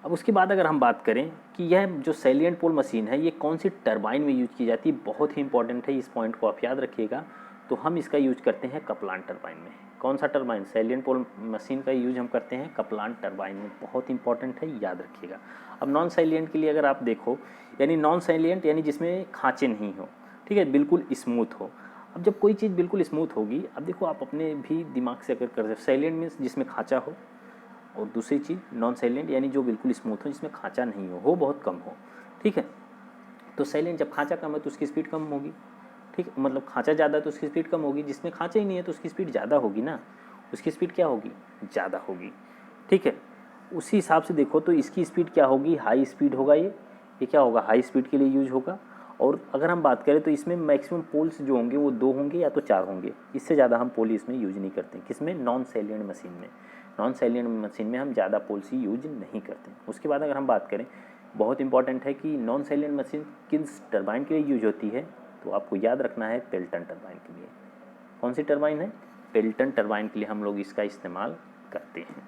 अब उसके बाद अगर हम बात करें कि यह जो सैलिएंट पोल मशीन है ये कौन सी टरबाइन में यूज की जाती है, बहुत ही इंपॉर्टेंट है, इस पॉइंट को आप याद रखिएगा। तो हम इसका यूज करते हैं कपलान टरबाइन में। कौन सा टरबाइन? सैलिएंट पोल मशीन का यूज हम करते हैं कपलान टरबाइन में, बहुत इंपॉर्टेंट है, याद रखिएगा। अब नॉन सैलिएंट के लिए अगर आप देखो, यानी नॉन सैलिएंट यानी जिसमें खाँचे नहीं हो, ठीक है, बिल्कुल स्मूथ हो। अब जब कोई चीज़ बिल्कुल स्मूथ होगी, अब देखो आप अपने भी दिमाग से अगर कर सैलिएंट मीन्स जिसमें खाँचा हो, और दूसरी चीज़ नॉन सैलिएंट यानी जो बिल्कुल स्मूथ हो, जिसमें खाँचा नहीं हो बहुत कम हो, ठीक है। तो सैलिएंट जब खाँचा कम है तो उसकी स्पीड कम होगी, ठीक है, मतलब खाँचा ज़्यादा है तो उसकी स्पीड कम होगी। जिसमें खाँचा ही नहीं है तो उसकी स्पीड ज़्यादा होगी ना, उसकी स्पीड क्या होगी, ज़्यादा होगी, ठीक है। उसी हिसाब से देखो तो इसकी स्पीड क्या होगी, हाई स्पीड होगा। ये क्या होगा, हाई स्पीड के लिए यूज होगा। और अगर हम बात करें तो इसमें मैक्सिमम पोल्स जो होंगे वो 2 होंगे या तो 4 होंगे, इससे ज़्यादा हम पोल इसमें यूज नहीं करते। किसमें? नॉन सैलिएंट मशीन में। नॉन सैलिएंट मशीन में हम ज़्यादा पोल्स यूज नहीं करते। उसके बाद अगर हम बात करें, बहुत इंपॉर्टेंट है कि नॉन सैलिएंट मशीन किस टरबाइन के लिए यूज होती है, तो आपको याद रखना है पेल्टन टरबाइन के लिए। कौन सी टरबाइन है? पेल्टन टरबाइन के लिए हम लोग इसका इस्तेमाल करते हैं,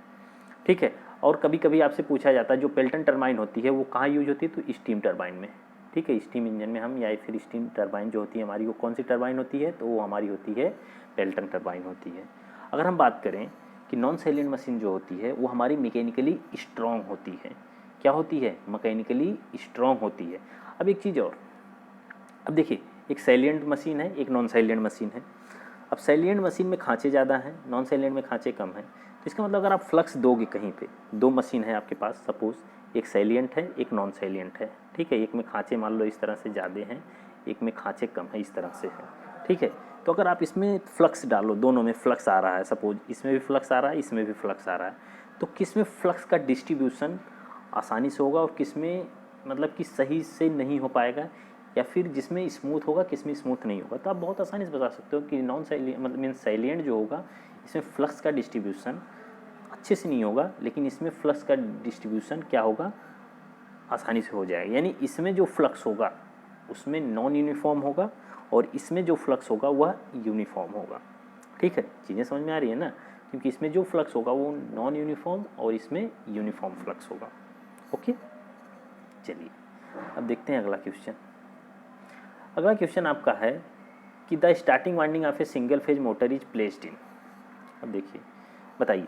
ठीक है। और कभी कभी आपसे पूछा जाता है जो पेल्टन टरबाइन होती है वो कहाँ यूज होती है, तो स्टीम टरबाइन में, ठीक है। स्टीम इंजन में हम, या फिर स्टीम टरबाइन जो होती है हमारी, वो कौन सी टरबाइन होती है, तो वो हमारी होती है पेल्टन टरबाइन होती है। अगर हम बात करें कि नॉन सैलिएंट मशीन जो होती है वो हमारी मैकेनिकली स्ट्रॉन्ग होती है। क्या होती है? मैकेनिकली स्ट्रॉन्ग होती है। अब एक चीज़ और, अब देखिए एक सैलिएंट मशीन है, एक नॉन सैलिएंट मशीन है। अब सैलिएंट मशीन में खाँचे ज़्यादा हैं, नॉन सैलिएंट में खाँचे कम हैं। तो इसका मतलब अगर आप फ्लक्स दोगे कहीं पे, 2 मशीन है आपके पास, सपोज़ एक सैलिएंट है एक नॉन सैलिएंट है, ठीक है। एक में खाँचे मान लो इस तरह से ज़्यादा हैं, एक में खाँचे कम है, इस तरह से है, ठीक है। तो अगर आप इसमें फ्लक्स डालो, दोनों में फ्लक्स आ रहा है, सपोज इसमें भी फ्लक्स आ रहा है, इसमें भी फ्लक्स आ रहा है, तो किस में फ्लक्स का डिस्ट्रीब्यूशन आसानी से होगा और किस में मतलब कि सही से नहीं हो पाएगा, या फिर जिसमें स्मूथ होगा किसमें स्मूथ नहीं होगा। तो आप बहुत आसानी से बता सकते हो कि नॉन सैलिएंट मतलब मीन सैलिएंट जो होगा इसमें फ्लक्स का डिस्ट्रीब्यूशन अच्छे से नहीं होगा, लेकिन इसमें फ्लक्स का डिस्ट्रीब्यूशन क्या होगा, आसानी से हो जाएगा। यानी इसमें जो फ्लक्स होगा उसमें नॉन यूनिफॉर्म होगा और इसमें जो फ्लक्स होगा वह यूनिफॉर्म होगा, ठीक है। चीज़ें समझ में आ रही है ना, क्योंकि इसमें जो फ्लक्स होगा वो नॉन यूनिफॉर्म और इसमें यूनिफॉर्म फ्लक्स होगा। ओके, चलिए अब देखते हैं अगला क्वेश्चन। अगला क्वेश्चन आपका है कि the starting winding of a single phase motor is placed in. अब देखिए बताइए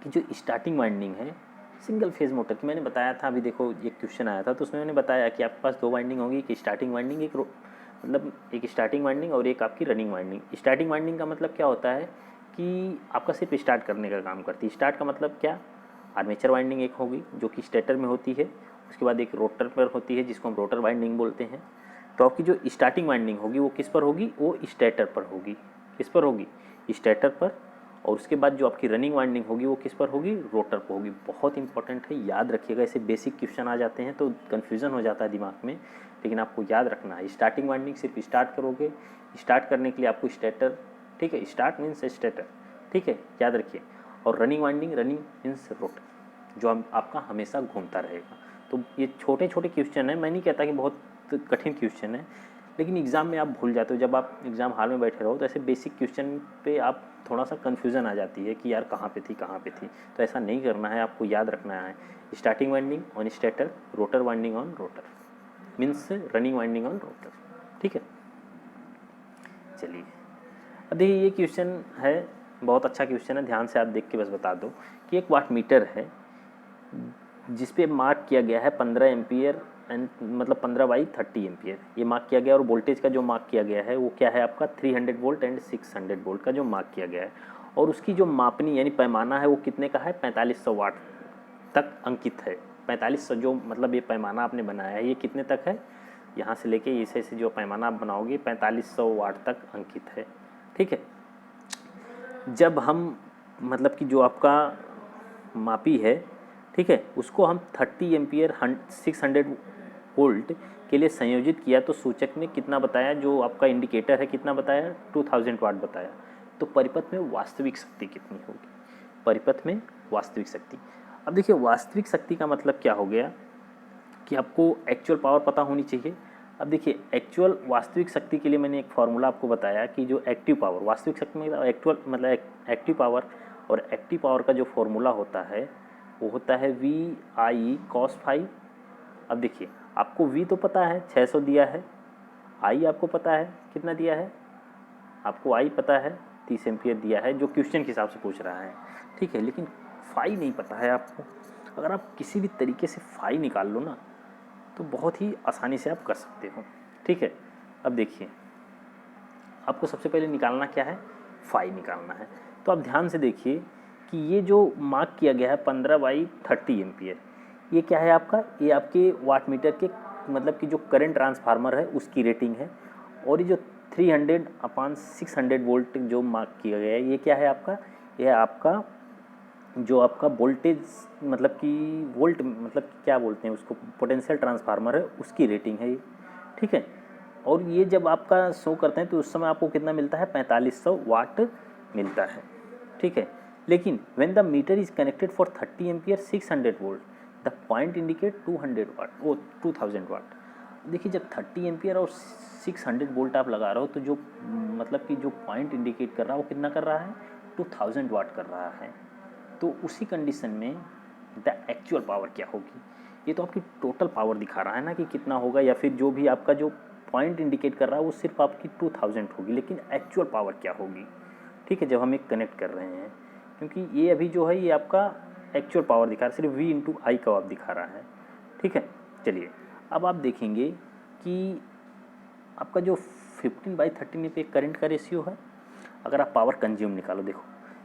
कि जो स्टार्टिंग वाइंडिंग है सिंगल फेज मोटर की, मैंने बताया था अभी देखो एक क्वेश्चन आया था तो उसमें मैंने बताया कि आपके पास 2 वाइंडिंग होंगी, एक स्टार्टिंग वाइंडिंग, एक मतलब एक स्टार्टिंग वाइंडिंग और एक आपकी रनिंग वाइंडिंग। स्टार्टिंग वाइंडिंग का मतलब क्या होता है कि आपका सिर्फ स्टार्ट करने का काम करती है। स्टार्ट का मतलब क्या, आर्मेचर वाइंडिंग एक होगी जो कि स्टेटर में होती है, उसके बाद एक रोटर पर होती है जिसको हम रोटर वाइंडिंग बोलते हैं। तो आपकी जो स्टार्टिंग वाइंडिंग होगी वो किस पर होगी, वो स्टेटर पर होगी। किस पर होगी, स्टेटर पर। और उसके बाद जो आपकी रनिंग वाइंडिंग होगी वो किस पर होगी, रोटर पर होगी। बहुत इंपॉर्टेंट है, याद रखिएगा, ऐसे बेसिक क्वेश्चन आ जाते हैं तो कन्फ्यूज़न हो जाता है दिमाग में, लेकिन आपको याद रखना है। स्टार्टिंग वाइंडिंग सिर्फ स्टार्ट करोगे, स्टार्ट करने के लिए आपको स्टेटर, ठीक है, स्टार्ट मीन्स स्टेटर, ठीक है, याद रखिए। और running winding, running means rotor, जो आपका हमेशा घूमता रहेगा। तो ये छोटे छोटे क्वेश्चन है, मैं नहीं कहता कि बहुत कठिन क्वेश्चन है, लेकिन एग्ज़ाम में आप भूल जाते हो। जब आप एग्ज़ाम हॉल में बैठे रहो तो ऐसे बेसिक क्वेश्चन पे आप थोड़ा सा कन्फ्यूज़न आ जाती है कि यार कहाँ पे थी कहाँ पे थी। तो ऐसा नहीं करना है, आपको याद रखना है starting winding on stator, rotor winding on rotor, means running winding on rotor. ठीक है, चलिए अब देखिए ये क्वेश्चन है, बहुत अच्छा क्वेश्चन है, ध्यान से आप देख के बस बता दो कि एक वाट मीटर है जिस पे मार्क किया गया है 15 एम्पियर एंड मतलब 15/30 एम्पियर ये मार्क किया गया, और वोल्टेज का जो मार्क किया गया है वो क्या है आपका 300 वोल्ट एंड 600 वोल्ट का जो मार्क किया गया है, और उसकी जो मापनी यानी पैमाना है वो कितने का है 4500 वाट तक अंकित है। 4500 जो मतलब ये पैमाना आपने बनाया है ये कितने तक है, यहाँ से लेके इसे से जो पैमाना आप बनाओगे 4500 वाट तक अंकित है। ठीक है, जब हम मतलब कि जो आपका मापी है, ठीक है, उसको हम 30 एम्पियर 600 वोल्ट के लिए संयोजित किया तो सूचक में कितना बताया, जो आपका इंडिकेटर है कितना बताया 2000 वाट बताया। तो परिपथ में वास्तविक शक्ति कितनी होगी, परिपथ में वास्तविक शक्ति। अब देखिए वास्तविक शक्ति का मतलब क्या हो गया कि आपको एक्चुअल पावर पता होनी चाहिए। अब देखिए एक्चुअल वास्तविक शक्ति के लिए मैंने एक फार्मूला आपको बताया कि जो एक्टिव पावर, वास्तविक शक्ति में एक्चुअल मतलब एक्टिव पावर, और एक्टिव पावर का जो फार्मूला होता है वो होता है VI cos फाई। अब देखिए आपको V तो पता है 600 दिया है, I आपको पता है कितना दिया है, आपको I पता है 30 एम्पियर दिया है जो क्वेश्चन के हिसाब से पूछ रहा है। ठीक है, लेकिन फाई नहीं पता है आपको। अगर आप किसी भी तरीके से फाई निकाल लो ना तो बहुत ही आसानी से आप कर सकते हो। ठीक है, अब देखिए आपको सबसे पहले निकालना क्या है, फाई निकालना है। तो आप ध्यान से देखिए कि ये जो मार्क किया गया है 15/30 एम्पियर ये क्या है आपका, ये आपके वाट मीटर के मतलब कि जो करंट ट्रांसफार्मर है उसकी रेटिंग है, और ये जो 300/600 वोल्ट जो मार्क किया गया है ये क्या है आपका, यह आपका जो आपका वोल्टेज मतलब कि वोल्ट मतलब कि क्या बोलते हैं उसको, पोटेंशियल ट्रांसफार्मर है उसकी रेटिंग है ये। ठीक है, और ये जब आपका शो करते हैं तो उस समय आपको कितना मिलता है 4500 वाट मिलता है। ठीक है, लेकिन when the meter is connected for 30 ampere 600 volt the point indicate 200 watt or 2000 watt. देखिए जब 30 एम्पियर और 600 वोल्ट आप लगा रहे हो तो जो मतलब कि जो पॉइंट इंडिकेट कर रहा है वो कितना कर रहा है 2000 वाट कर रहा है। तो उसी कंडीशन में द एक्चुअल पावर क्या होगी, ये तो आपकी टोटल पावर दिखा रहा है ना कि कितना होगा, या फिर जो भी आपका जो पॉइंट इंडिकेट कर रहा है वो सिर्फ आपकी 2000 होगी, लेकिन एक्चुअल पावर क्या होगी। ठीक है, जब हम एक कनेक्ट कर रहे हैं, क्योंकि ये अभी जो है ये आपका एक्चुअल पावर दिखा रहा है, सिर्फ V/I का आप दिखा रहा है। ठीक है, चलिए अब आप देखेंगे कि आपका जो 15/13 पे करंट का रेशियो है, अगर आप पावर कंज्यूम निकालो, देखो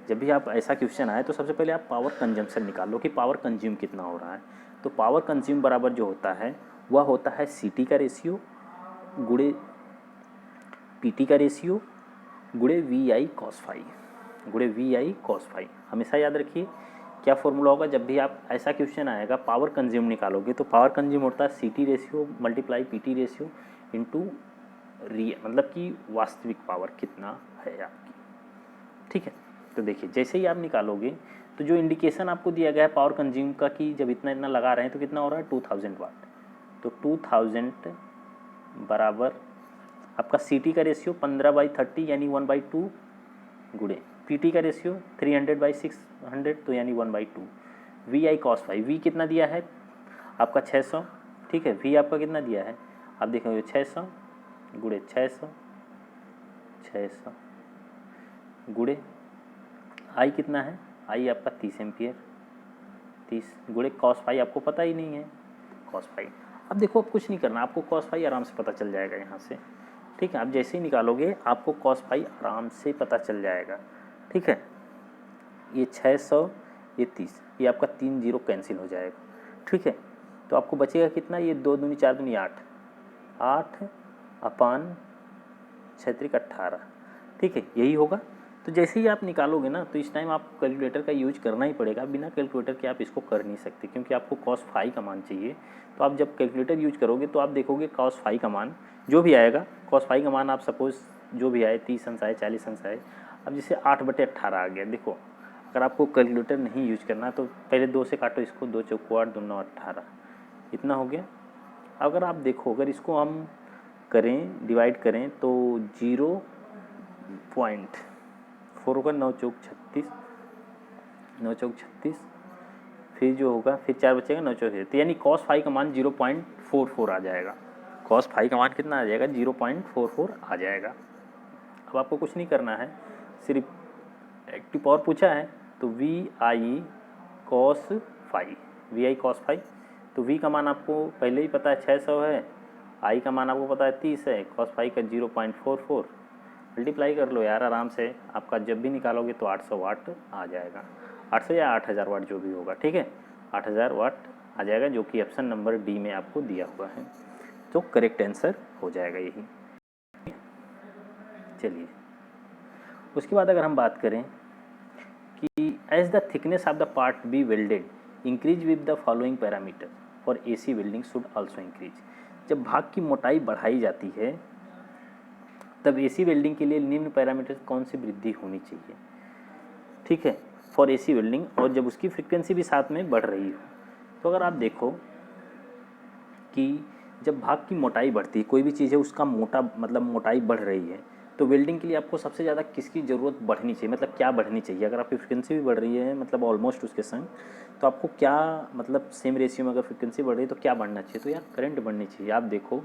जब भी आप ऐसा क्वेश्चन आए तो सबसे पहले आप पावर कंजम्पशन निकाल लो कि पावर कंज्यूम कितना हो रहा है। तो पावर कंज्यूम बराबर जो होता है वह होता है CT का रेशियो गुणे PT का रेशियो गुणे VI cos फाई, गुणे VI cos फाई। हमेशा याद रखिए क्या फॉर्मूला होगा जब भी आप ऐसा क्वेश्चन आएगा पावर कंज्यूम निकालोगे, तो पावर कंज्यूम होता है CT ratio multiply PT ratio into मतलब कि वास्तविक पावर कितना है आपकी। ठीक है, तो देखिए जैसे ही आप निकालोगे तो जो इंडिकेशन आपको दिया गया है पावर कंज्यूम का कि जब इतना इतना लगा रहे हैं तो कितना हो रहा है 2000 वाट। तो 2000 बराबर आपका CT का रेशियो 15/30 यानी 1/2 गुणे PT का रेशियो 300/600 तो यानी 1/2 VI cos फाई। V कितना दिया है आपका 600। ठीक है, V आपका कितना दिया है आप देखेंगे 600 गुणे 600 गुणे I कितना है, I आपका 30 एम्पियर 30 गुणे cos फाई आपको पता ही नहीं है cos फाई। अब देखो अब कुछ नहीं करना, आपको cos फाई आराम से पता चल जाएगा यहाँ से। ठीक है, आप जैसे ही निकालोगे आपको cos फाई आराम से पता चल जाएगा। ठीक है, ये 600 ये 30 ये आपका 3 0 कैंसिल हो जाएगा। ठीक है, तो आपको बचेगा कितना, ये 2 दूनी 4 दूनी 8 18 ठीक है, यही होगा। तो जैसे ही आप निकालोगे ना तो इस टाइम आप कैलकुलेटर का यूज करना ही पड़ेगा, बिना कैलकुलेटर के आप इसको कर नहीं सकते क्योंकि आपको cos फाई का मान चाहिए। तो आप जब कैलकुलेटर यूज करोगे तो आप देखोगे cos फाई का मान जो भी आएगा, cos फाई का मान आप सपोज जो भी आए 30 अंश आए 40 अंश आए। अब जैसे 8/18 आ गया, देखो अगर आपको कैलकुलेटर नहीं यूज करना तो पहले 2 से काटो इसको, 2 चौको 8 2 9 18 इतना हो गया। अगर आप देखो अगर इसको हम करें, डिवाइड करें तो 0.4 होगा, 9 चौक 36, 9 चौक 36, फिर जो होगा फिर 4 बचेगा, 9 चौक 36, यानी cos फाई का मान 0.44 आ जाएगा। cos फाई का मान कितना आ जाएगा? 0.44 आ जाएगा। अब आपको कुछ नहीं करना है, सिर्फ एक्टिव पावर पूछा है तो वी आई cos फाई, तो v का मान आपको पहले ही पता है 600 है, i का मान आपको पता है 30 है, cos फाई का 0.44, मल्टीप्लाई कर लो यार आराम से, आपका जब भी निकालोगे तो 800 वाट आ जाएगा, 800 या 8000 वाट जो भी होगा, ठीक है, 8000 वाट आ जाएगा, जो कि ऑप्शन नंबर डी में आपको दिया हुआ है, तो करेक्ट आंसर हो जाएगा यही। चलिए उसके बाद अगर हम बात करें कि as the thickness of the part be welded increase with the following parameter for AC welding should also increase. जब भाग की मोटाई बढ़ाई जाती है तब एसी वेल्डिंग के लिए निम्न पैरामीटर कौन सी वृद्धि होनी चाहिए, ठीक है, फॉर एसी वेल्डिंग, और जब उसकी फ्रीक्वेंसी भी साथ में बढ़ रही हो। तो अगर आप देखो कि जब भाग की मोटाई बढ़ती है, कोई भी चीज़ है उसका मोटा मतलब मोटाई बढ़ रही है, तो वेल्डिंग के लिए आपको सबसे ज़्यादा किसकी ज़रूरत बढ़नी चाहिए, मतलब क्या बढ़नी चाहिए? अगर आपकी फ्रिक्वेंसी भी बढ़ रही है मतलब ऑलमोस्ट उसके संग, तो आपको क्या मतलब सेम रेशियो में अगर फ्रिक्वेंसी बढ़ रही है तो क्या बढ़ना चाहिए? तो यार करंट बढ़नी चाहिए। आप देखो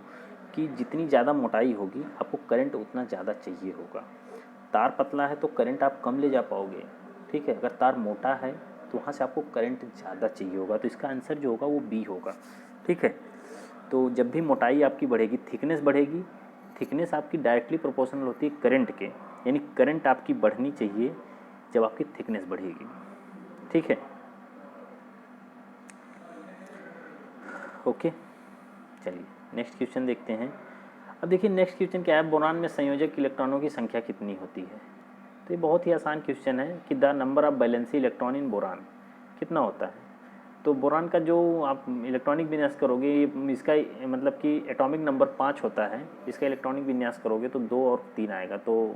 कि जितनी ज़्यादा मोटाई होगी आपको करंट उतना ज़्यादा चाहिए होगा। तार पतला है तो करंट आप कम ले जा पाओगे, ठीक है, अगर तार मोटा है तो वहाँ से आपको करंट ज़्यादा चाहिए होगा, तो इसका आंसर जो होगा वो बी होगा, ठीक है। तो जब भी मोटाई आपकी बढ़ेगी, थिकनेस बढ़ेगी, थिकनेस आपकी डायरेक्टली प्रोपोर्शनल होती है करंट के, यानी करंट आपकी बढ़नी चाहिए जब आपकी थिकनेस बढ़ेगी, ठीक है, ओके। चलिए नेक्स्ट क्वेश्चन देखते हैं। अब देखिए नेक्स्ट क्वेश्चन क्या है, बोरान में संयोजक इलेक्ट्रॉनों की संख्या कितनी होती है? तो ये बहुत ही आसान क्वेश्चन है कि the number of valency electron in boron कितना होता है। तो बोरान का जो आप इलेक्ट्रॉनिक विन्यास करोगे, इसका मतलब कि एटॉमिक नंबर 5 होता है, इसका इलेक्ट्रॉनिक विन्यास करोगे तो 2 और 3 आएगा, तो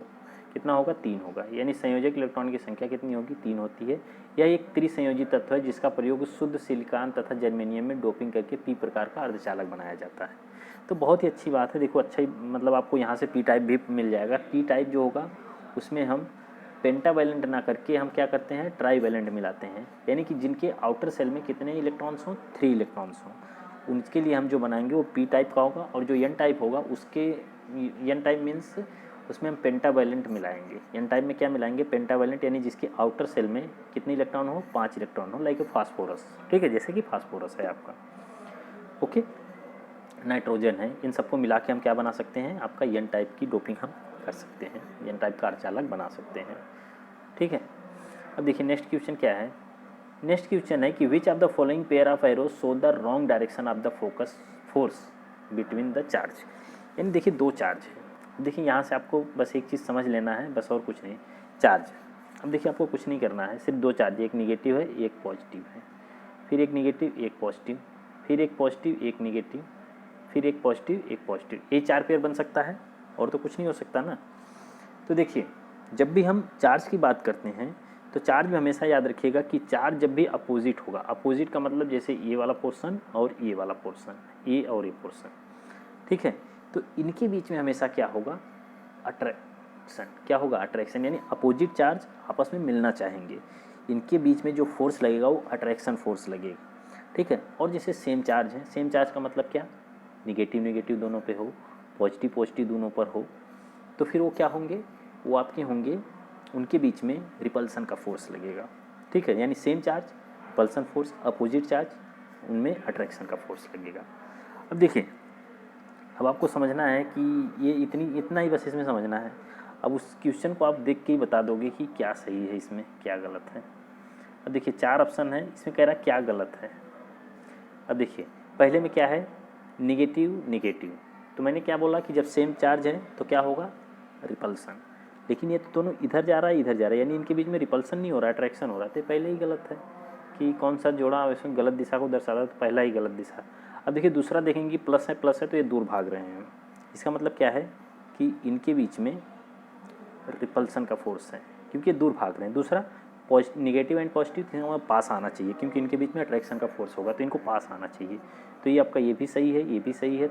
कितना होगा? 3 होगा, यानी संयोजक इलेक्ट्रॉन की संख्या कितनी होगी? 3 होती है। यह एक त्रिसंयोजी तत्व है जिसका प्रयोग शुद्ध सिलिकॉन तथा जर्मेनियम में डोपिंग करके पी प्रकार का अर्धचालक बनाया जाता है। तो बहुत ही अच्छी बात है, देखो अच्छा ही मतलब आपको यहाँ से पी टाइप भी मिल जाएगा। पी टाइप जो होगा उसमें हम पेंटावैलेंट ना करके हम क्या करते हैं? ट्राईवैलेंट मिलाते हैं, यानी कि जिनके आउटर सेल में कितने इलेक्ट्रॉन्स हों? 3 इलेक्ट्रॉन्स हों, उनके लिए हम जो बनाएंगे वो पी टाइप का होगा, और जो एन टाइप होगा उसके एन टाइप मीन्स उसमें हम पेंटावैलेंट मिलाएंगे। एन टाइप में क्या मिलाएंगे? पेंटावैलेंट, यानी जिसके आउटर सेल में कितने इलेक्ट्रॉन हो? 5 इलेक्ट्रॉन हो, लाइक फास्फोरस, ठीक है, जैसे कि फास्फोरस है आपका, ओके। नाइट्रोजन है, इन सबको मिला के हम क्या बना सकते हैं? आपका एन टाइप की डोपिंग हम कर सकते हैं, एन टाइप का अर्धचालक बना सकते हैं, ठीक है। अब देखिए नेक्स्ट क्वेश्चन क्या है। नेक्स्ट क्वेश्चन है कि which of the following pair of arrows show the wrong direction of the focus force between the charge. यानी देखिए 2 चार्ज है, देखिए यहाँ से आपको बस एक चीज़ समझ लेना है, बस और कुछ नहीं। चार्ज, अब देखिए आपको कुछ नहीं करना है, सिर्फ 2 चार्ज, एक निगेटिव है एक पॉजिटिव है, फिर एक निगेटिव एक पॉजिटिव, फिर एक पॉजिटिव एक निगेटिव, फिर एक पॉजिटिव एक पॉजिटिव, ये 4 पेयर बन सकता है, और तो कुछ नहीं हो सकता ना। तो देखिए जब भी हम चार्ज की बात करते हैं तो चार्ज में हमेशा याद रखिएगा कि चार्ज जब भी अपोजिट होगा, अपोजिट का मतलब जैसे ये वाला पोर्शन और ये वाला पोर्शन, ये और ये पोर्शन, ठीक है, तो इनके बीच में हमेशा क्या होगा? अट्रैक्शन। क्या होगा? अट्रैक्शन, यानी अपोजिट चार्ज आपस में मिलना चाहेंगे, इनके बीच में जो फोर्स लगेगा वो अट्रैक्शन फोर्स लगेगा, ठीक है। और जैसे सेम चार्ज है, सेम चार्ज का मतलब क्या? निगेटिव निगेटिव दोनों पे हो, पॉजिटिव पॉजिटिव दोनों पर हो, तो फिर वो क्या होंगे? वो आपके होंगे, उनके बीच में रिपल्सन का फोर्स लगेगा, ठीक है, यानी same charge repulsion force, opposite charge उनमें अट्रैक्शन का फोर्स लगेगा। अब देखिए अब आपको समझना है कि ये इतना ही बस इसमें समझना है। अब उस क्वेश्चन को आप देख के ही बता दोगे कि क्या सही है, इसमें क्या गलत है। अब देखिए 4 ऑप्शन है, इसमें कह रहा है क्या गलत है। अब देखिए पहले में क्या है? निगेटिव निगेटिव, तो मैंने क्या बोला कि जब सेम चार्ज है तो क्या होगा? रिपल्सन, लेकिन ये तो दोनों इधर जा रहा है इधर जा रहा है, यानी इनके बीच में रिपल्सन नहीं हो रहा है, अट्रैक्शन हो रहा है, तो पहले ही गलत है कि कौन सा जोड़ा इसमें गलत दिशा को दर्शाता है, तो पहला ही गलत दिशा। अब देखिए दूसरा देखेंगे, प्लस है तो ये दूर भाग रहे हैं, इसका मतलब क्या है कि इनके बीच में रिपल्सन का फोर्स है क्योंकि ये दूर भाग रहे हैं। दूसरा नेगेटिव एंड पॉजिटिव थिंग में पास आना चाहिए, क्योंकि इनके बीच में अट्रैक्शन का फोर्स होगा, तो इनको पास आना चाहिए। तो ये आपका ये भी सही है, ये भी सही है।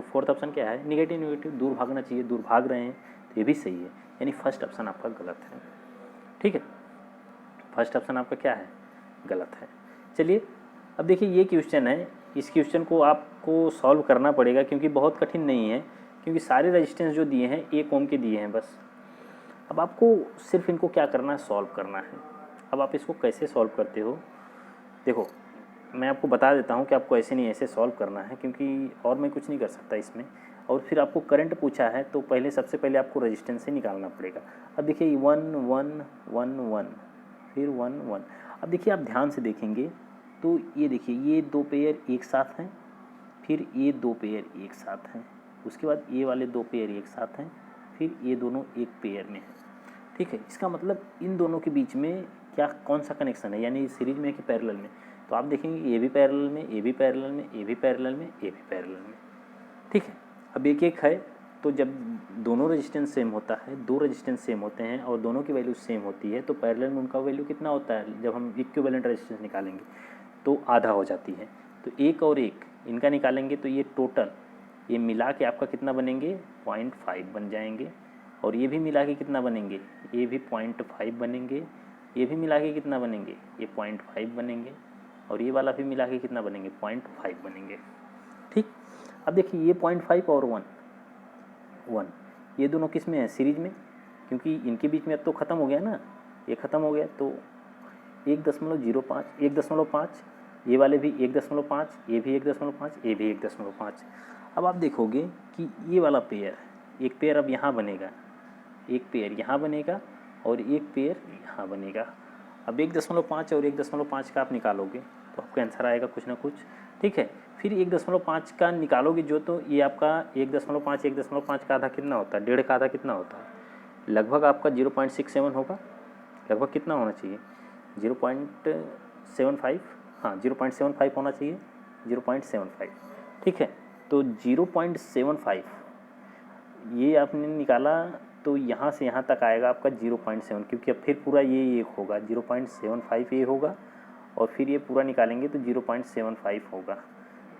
फोर्थ ऑप्शन क्या है, नेगेटिव नेगेटिव दूर भागना चाहिए, दूर भाग रहे हैं, तो ये भी सही है। यानी फर्स्ट ऑप्शन आपका गलत है। ठीक है, फर्स्ट ऑप्शन आपका क्या है, गलत है। चलिए अब देखिए ये क्वेश्चन है, इस क्वेश्चन को आपको सॉल्व करना पड़ेगा, क्योंकि बहुत कठिन नहीं है, क्योंकि सारे रेजिस्टेंस जो दिए हैं 1 ओम के दिए हैं बस। अब आपको सिर्फ इनको क्या करना है, सॉल्व करना है। अब आप इसको कैसे सॉल्व करते हो, देखो मैं आपको बता देता हूँ कि आपको ऐसे नहीं ऐसे सॉल्व करना है, क्योंकि और मैं कुछ नहीं कर सकता इसमें। और फिर आपको करंट पूछा है, तो पहले सबसे पहले आपको रेजिस्टेंस से निकालना पड़ेगा। अब देखिए 1 1 1 1 फिर 1 1। अब देखिए आप ध्यान से देखेंगे तो ये देखिए ये 2 पेयर एक साथ हैं, फिर ये 2 पेयर एक साथ हैं, उसके बाद ये वाले 2 पेयर एक साथ हैं, फिर ये दोनों एक पेयर में हैं। ठीक है, इसका मतलब इन दोनों के बीच में क्या कौन सा कनेक्शन है, यानी सीरीज में है कि पैरेलल में। तो आप देखेंगे ये भी पैरेलल में, ये भी पैरेलल में, ये भी पैरेलल में, ये भी पैरेलल में। ठीक है, अब एक एक है, तो जब दोनों रेजिस्टेंस सेम होता है, 2 रेजिस्टेंस सेम होते हैं और दोनों की वैल्यू सेम होती है, तो पैरेलल में उनका वैल्यू कितना होता है, जब हम इक्विवेलेंट रेजिस्टेंस निकालेंगे तो आधा हो जाती है। तो एक और एक इनका निकालेंगे तो ये टोटल ये मिला के आपका कितना बनेंगे, 0.5 बन जाएंगे। और ये भी मिला के कितना बनेंगे, ये भी 0.5 बनेंगे। ये भी मिला के कितना बनेंगे, ये 0.5 बनेंगे। और ये वाला भी मिला के कितना बनेंगे, 0.5 बनेंगे। ठीक, अब देखिए ये 0.5 और 1 ये दोनों किस में है, सीरीज में, क्योंकि इनके बीच में अब तो ख़त्म हो गया ना, ये ख़त्म हो गया, तो 1.05 1.5, ये वाले भी 1.5, ये भी 1.5, ये भी 1.5। अब आप देखोगे कि ये वाला पेयर, एक पेयर अब यहाँ बनेगा, एक पेयर यहाँ बनेगा और एक पेयर यहाँ बनेगा। अब 1.5 और 1.5 का आप निकालोगे तो आपका आंसर आएगा कुछ ना कुछ। ठीक है, फिर 1.5 का निकालोगे जो, तो ये आपका 1.5 का आधा कितना होता है, 1.5 का आधा कितना होता है, लगभग आपका 0.67 होगा। लगभग कितना होना चाहिए, 0.75, हाँ 0.75 होना चाहिए, 0.75। ठीक है, तो 0.75 ये आपने निकाला, तो यहाँ से यहाँ तक आएगा आपका 0.7, क्योंकि अब फिर पूरा ये एक होगा, 0.75 ये होगा, और फिर ये पूरा निकालेंगे तो 0.75 होगा।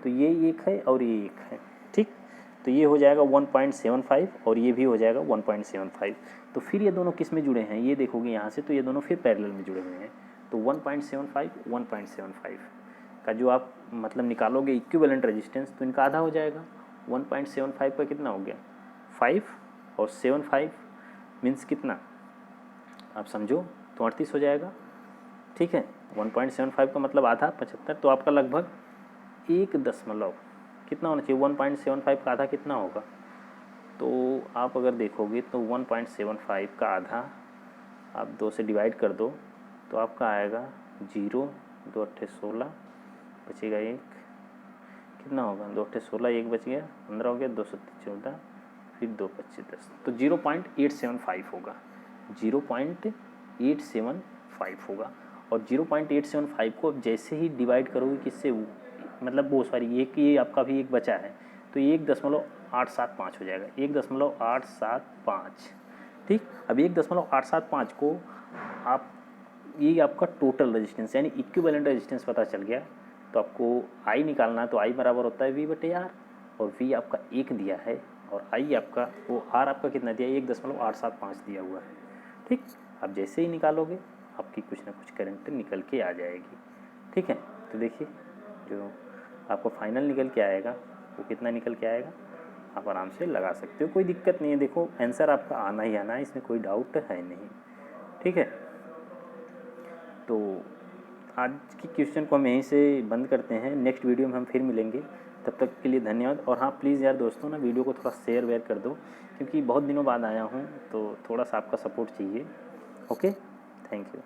तो ये एक है और ये एक है। ठीक, तो ये हो जाएगा 1.75 और ये भी हो जाएगा 1.75। तो फिर ये दोनों किस में जुड़े हैं, ये देखोगे यहाँ से, तो ये दोनों फिर पैरेलल में जुड़े हुए हैं। तो 1.75 का जो आप मतलब निकालोगे इक्विवेलेंट रेजिस्टेंस, तो इनका आधा हो जाएगा। 1.75 का कितना हो गया, 5, और 75 मीन्स कितना, आप समझो, तो 38 हो जाएगा। ठीक है, 1.75 का मतलब आधा 75, तो आपका लगभग 1 दशमलव कितना होना चाहिए, 1.75 का आधा कितना होगा। तो आप अगर देखोगे तो 1.75 का आधा आप 2 से डिवाइड कर दो, तो आपका आएगा 0, 2 8 16, बचेगा 1, कितना होगा, 2 8 16, 1 बच गया, 15 हो गया, 2 7 14, फिर 2 25 10, तो 0.875 होगा, 0.875 होगा। और 0.875 को जैसे ही डिवाइड करोगे किससे, मतलब वो सॉरी एक ये आपका भी एक बचा है, तो ये 1.875 हो जाएगा, 1.875। ठीक, अब 1.875 को आप, ये आपका टोटल रेजिस्टेंस यानी इक्विवेलेंट रेजिस्टेंस पता चल गया। तो आपको आई निकालना है, तो आई बराबर होता है V/R, और V आपका 1 दिया है, और आई आपका वो R आपका कितना दिया, 1.875 दिया हुआ है। ठीक, आप जैसे ही निकालोगे आपकी कुछ ना कुछ करंट निकल के आ जाएगी। ठीक है, तो देखिए जो आपको फाइनल निकल के आएगा वो कितना निकल के आएगा, आप आराम से लगा सकते हो, कोई दिक्कत नहीं है। देखो आंसर आपका आना ही आना है, इसमें कोई डाउट है नहीं। ठीक है, तो आज की क्वेश्चन को हम यहीं से बंद करते हैं, नेक्स्ट वीडियो में हम फिर मिलेंगे, तब तक के लिए धन्यवाद। और हाँ प्लीज़ यार दोस्तों ना वीडियो को थोड़ा शेयर वेयर कर दो, क्योंकि बहुत दिनों बाद आया हूँ, तो थोड़ा सा आपका सपोर्ट चाहिए। Okay, thank you.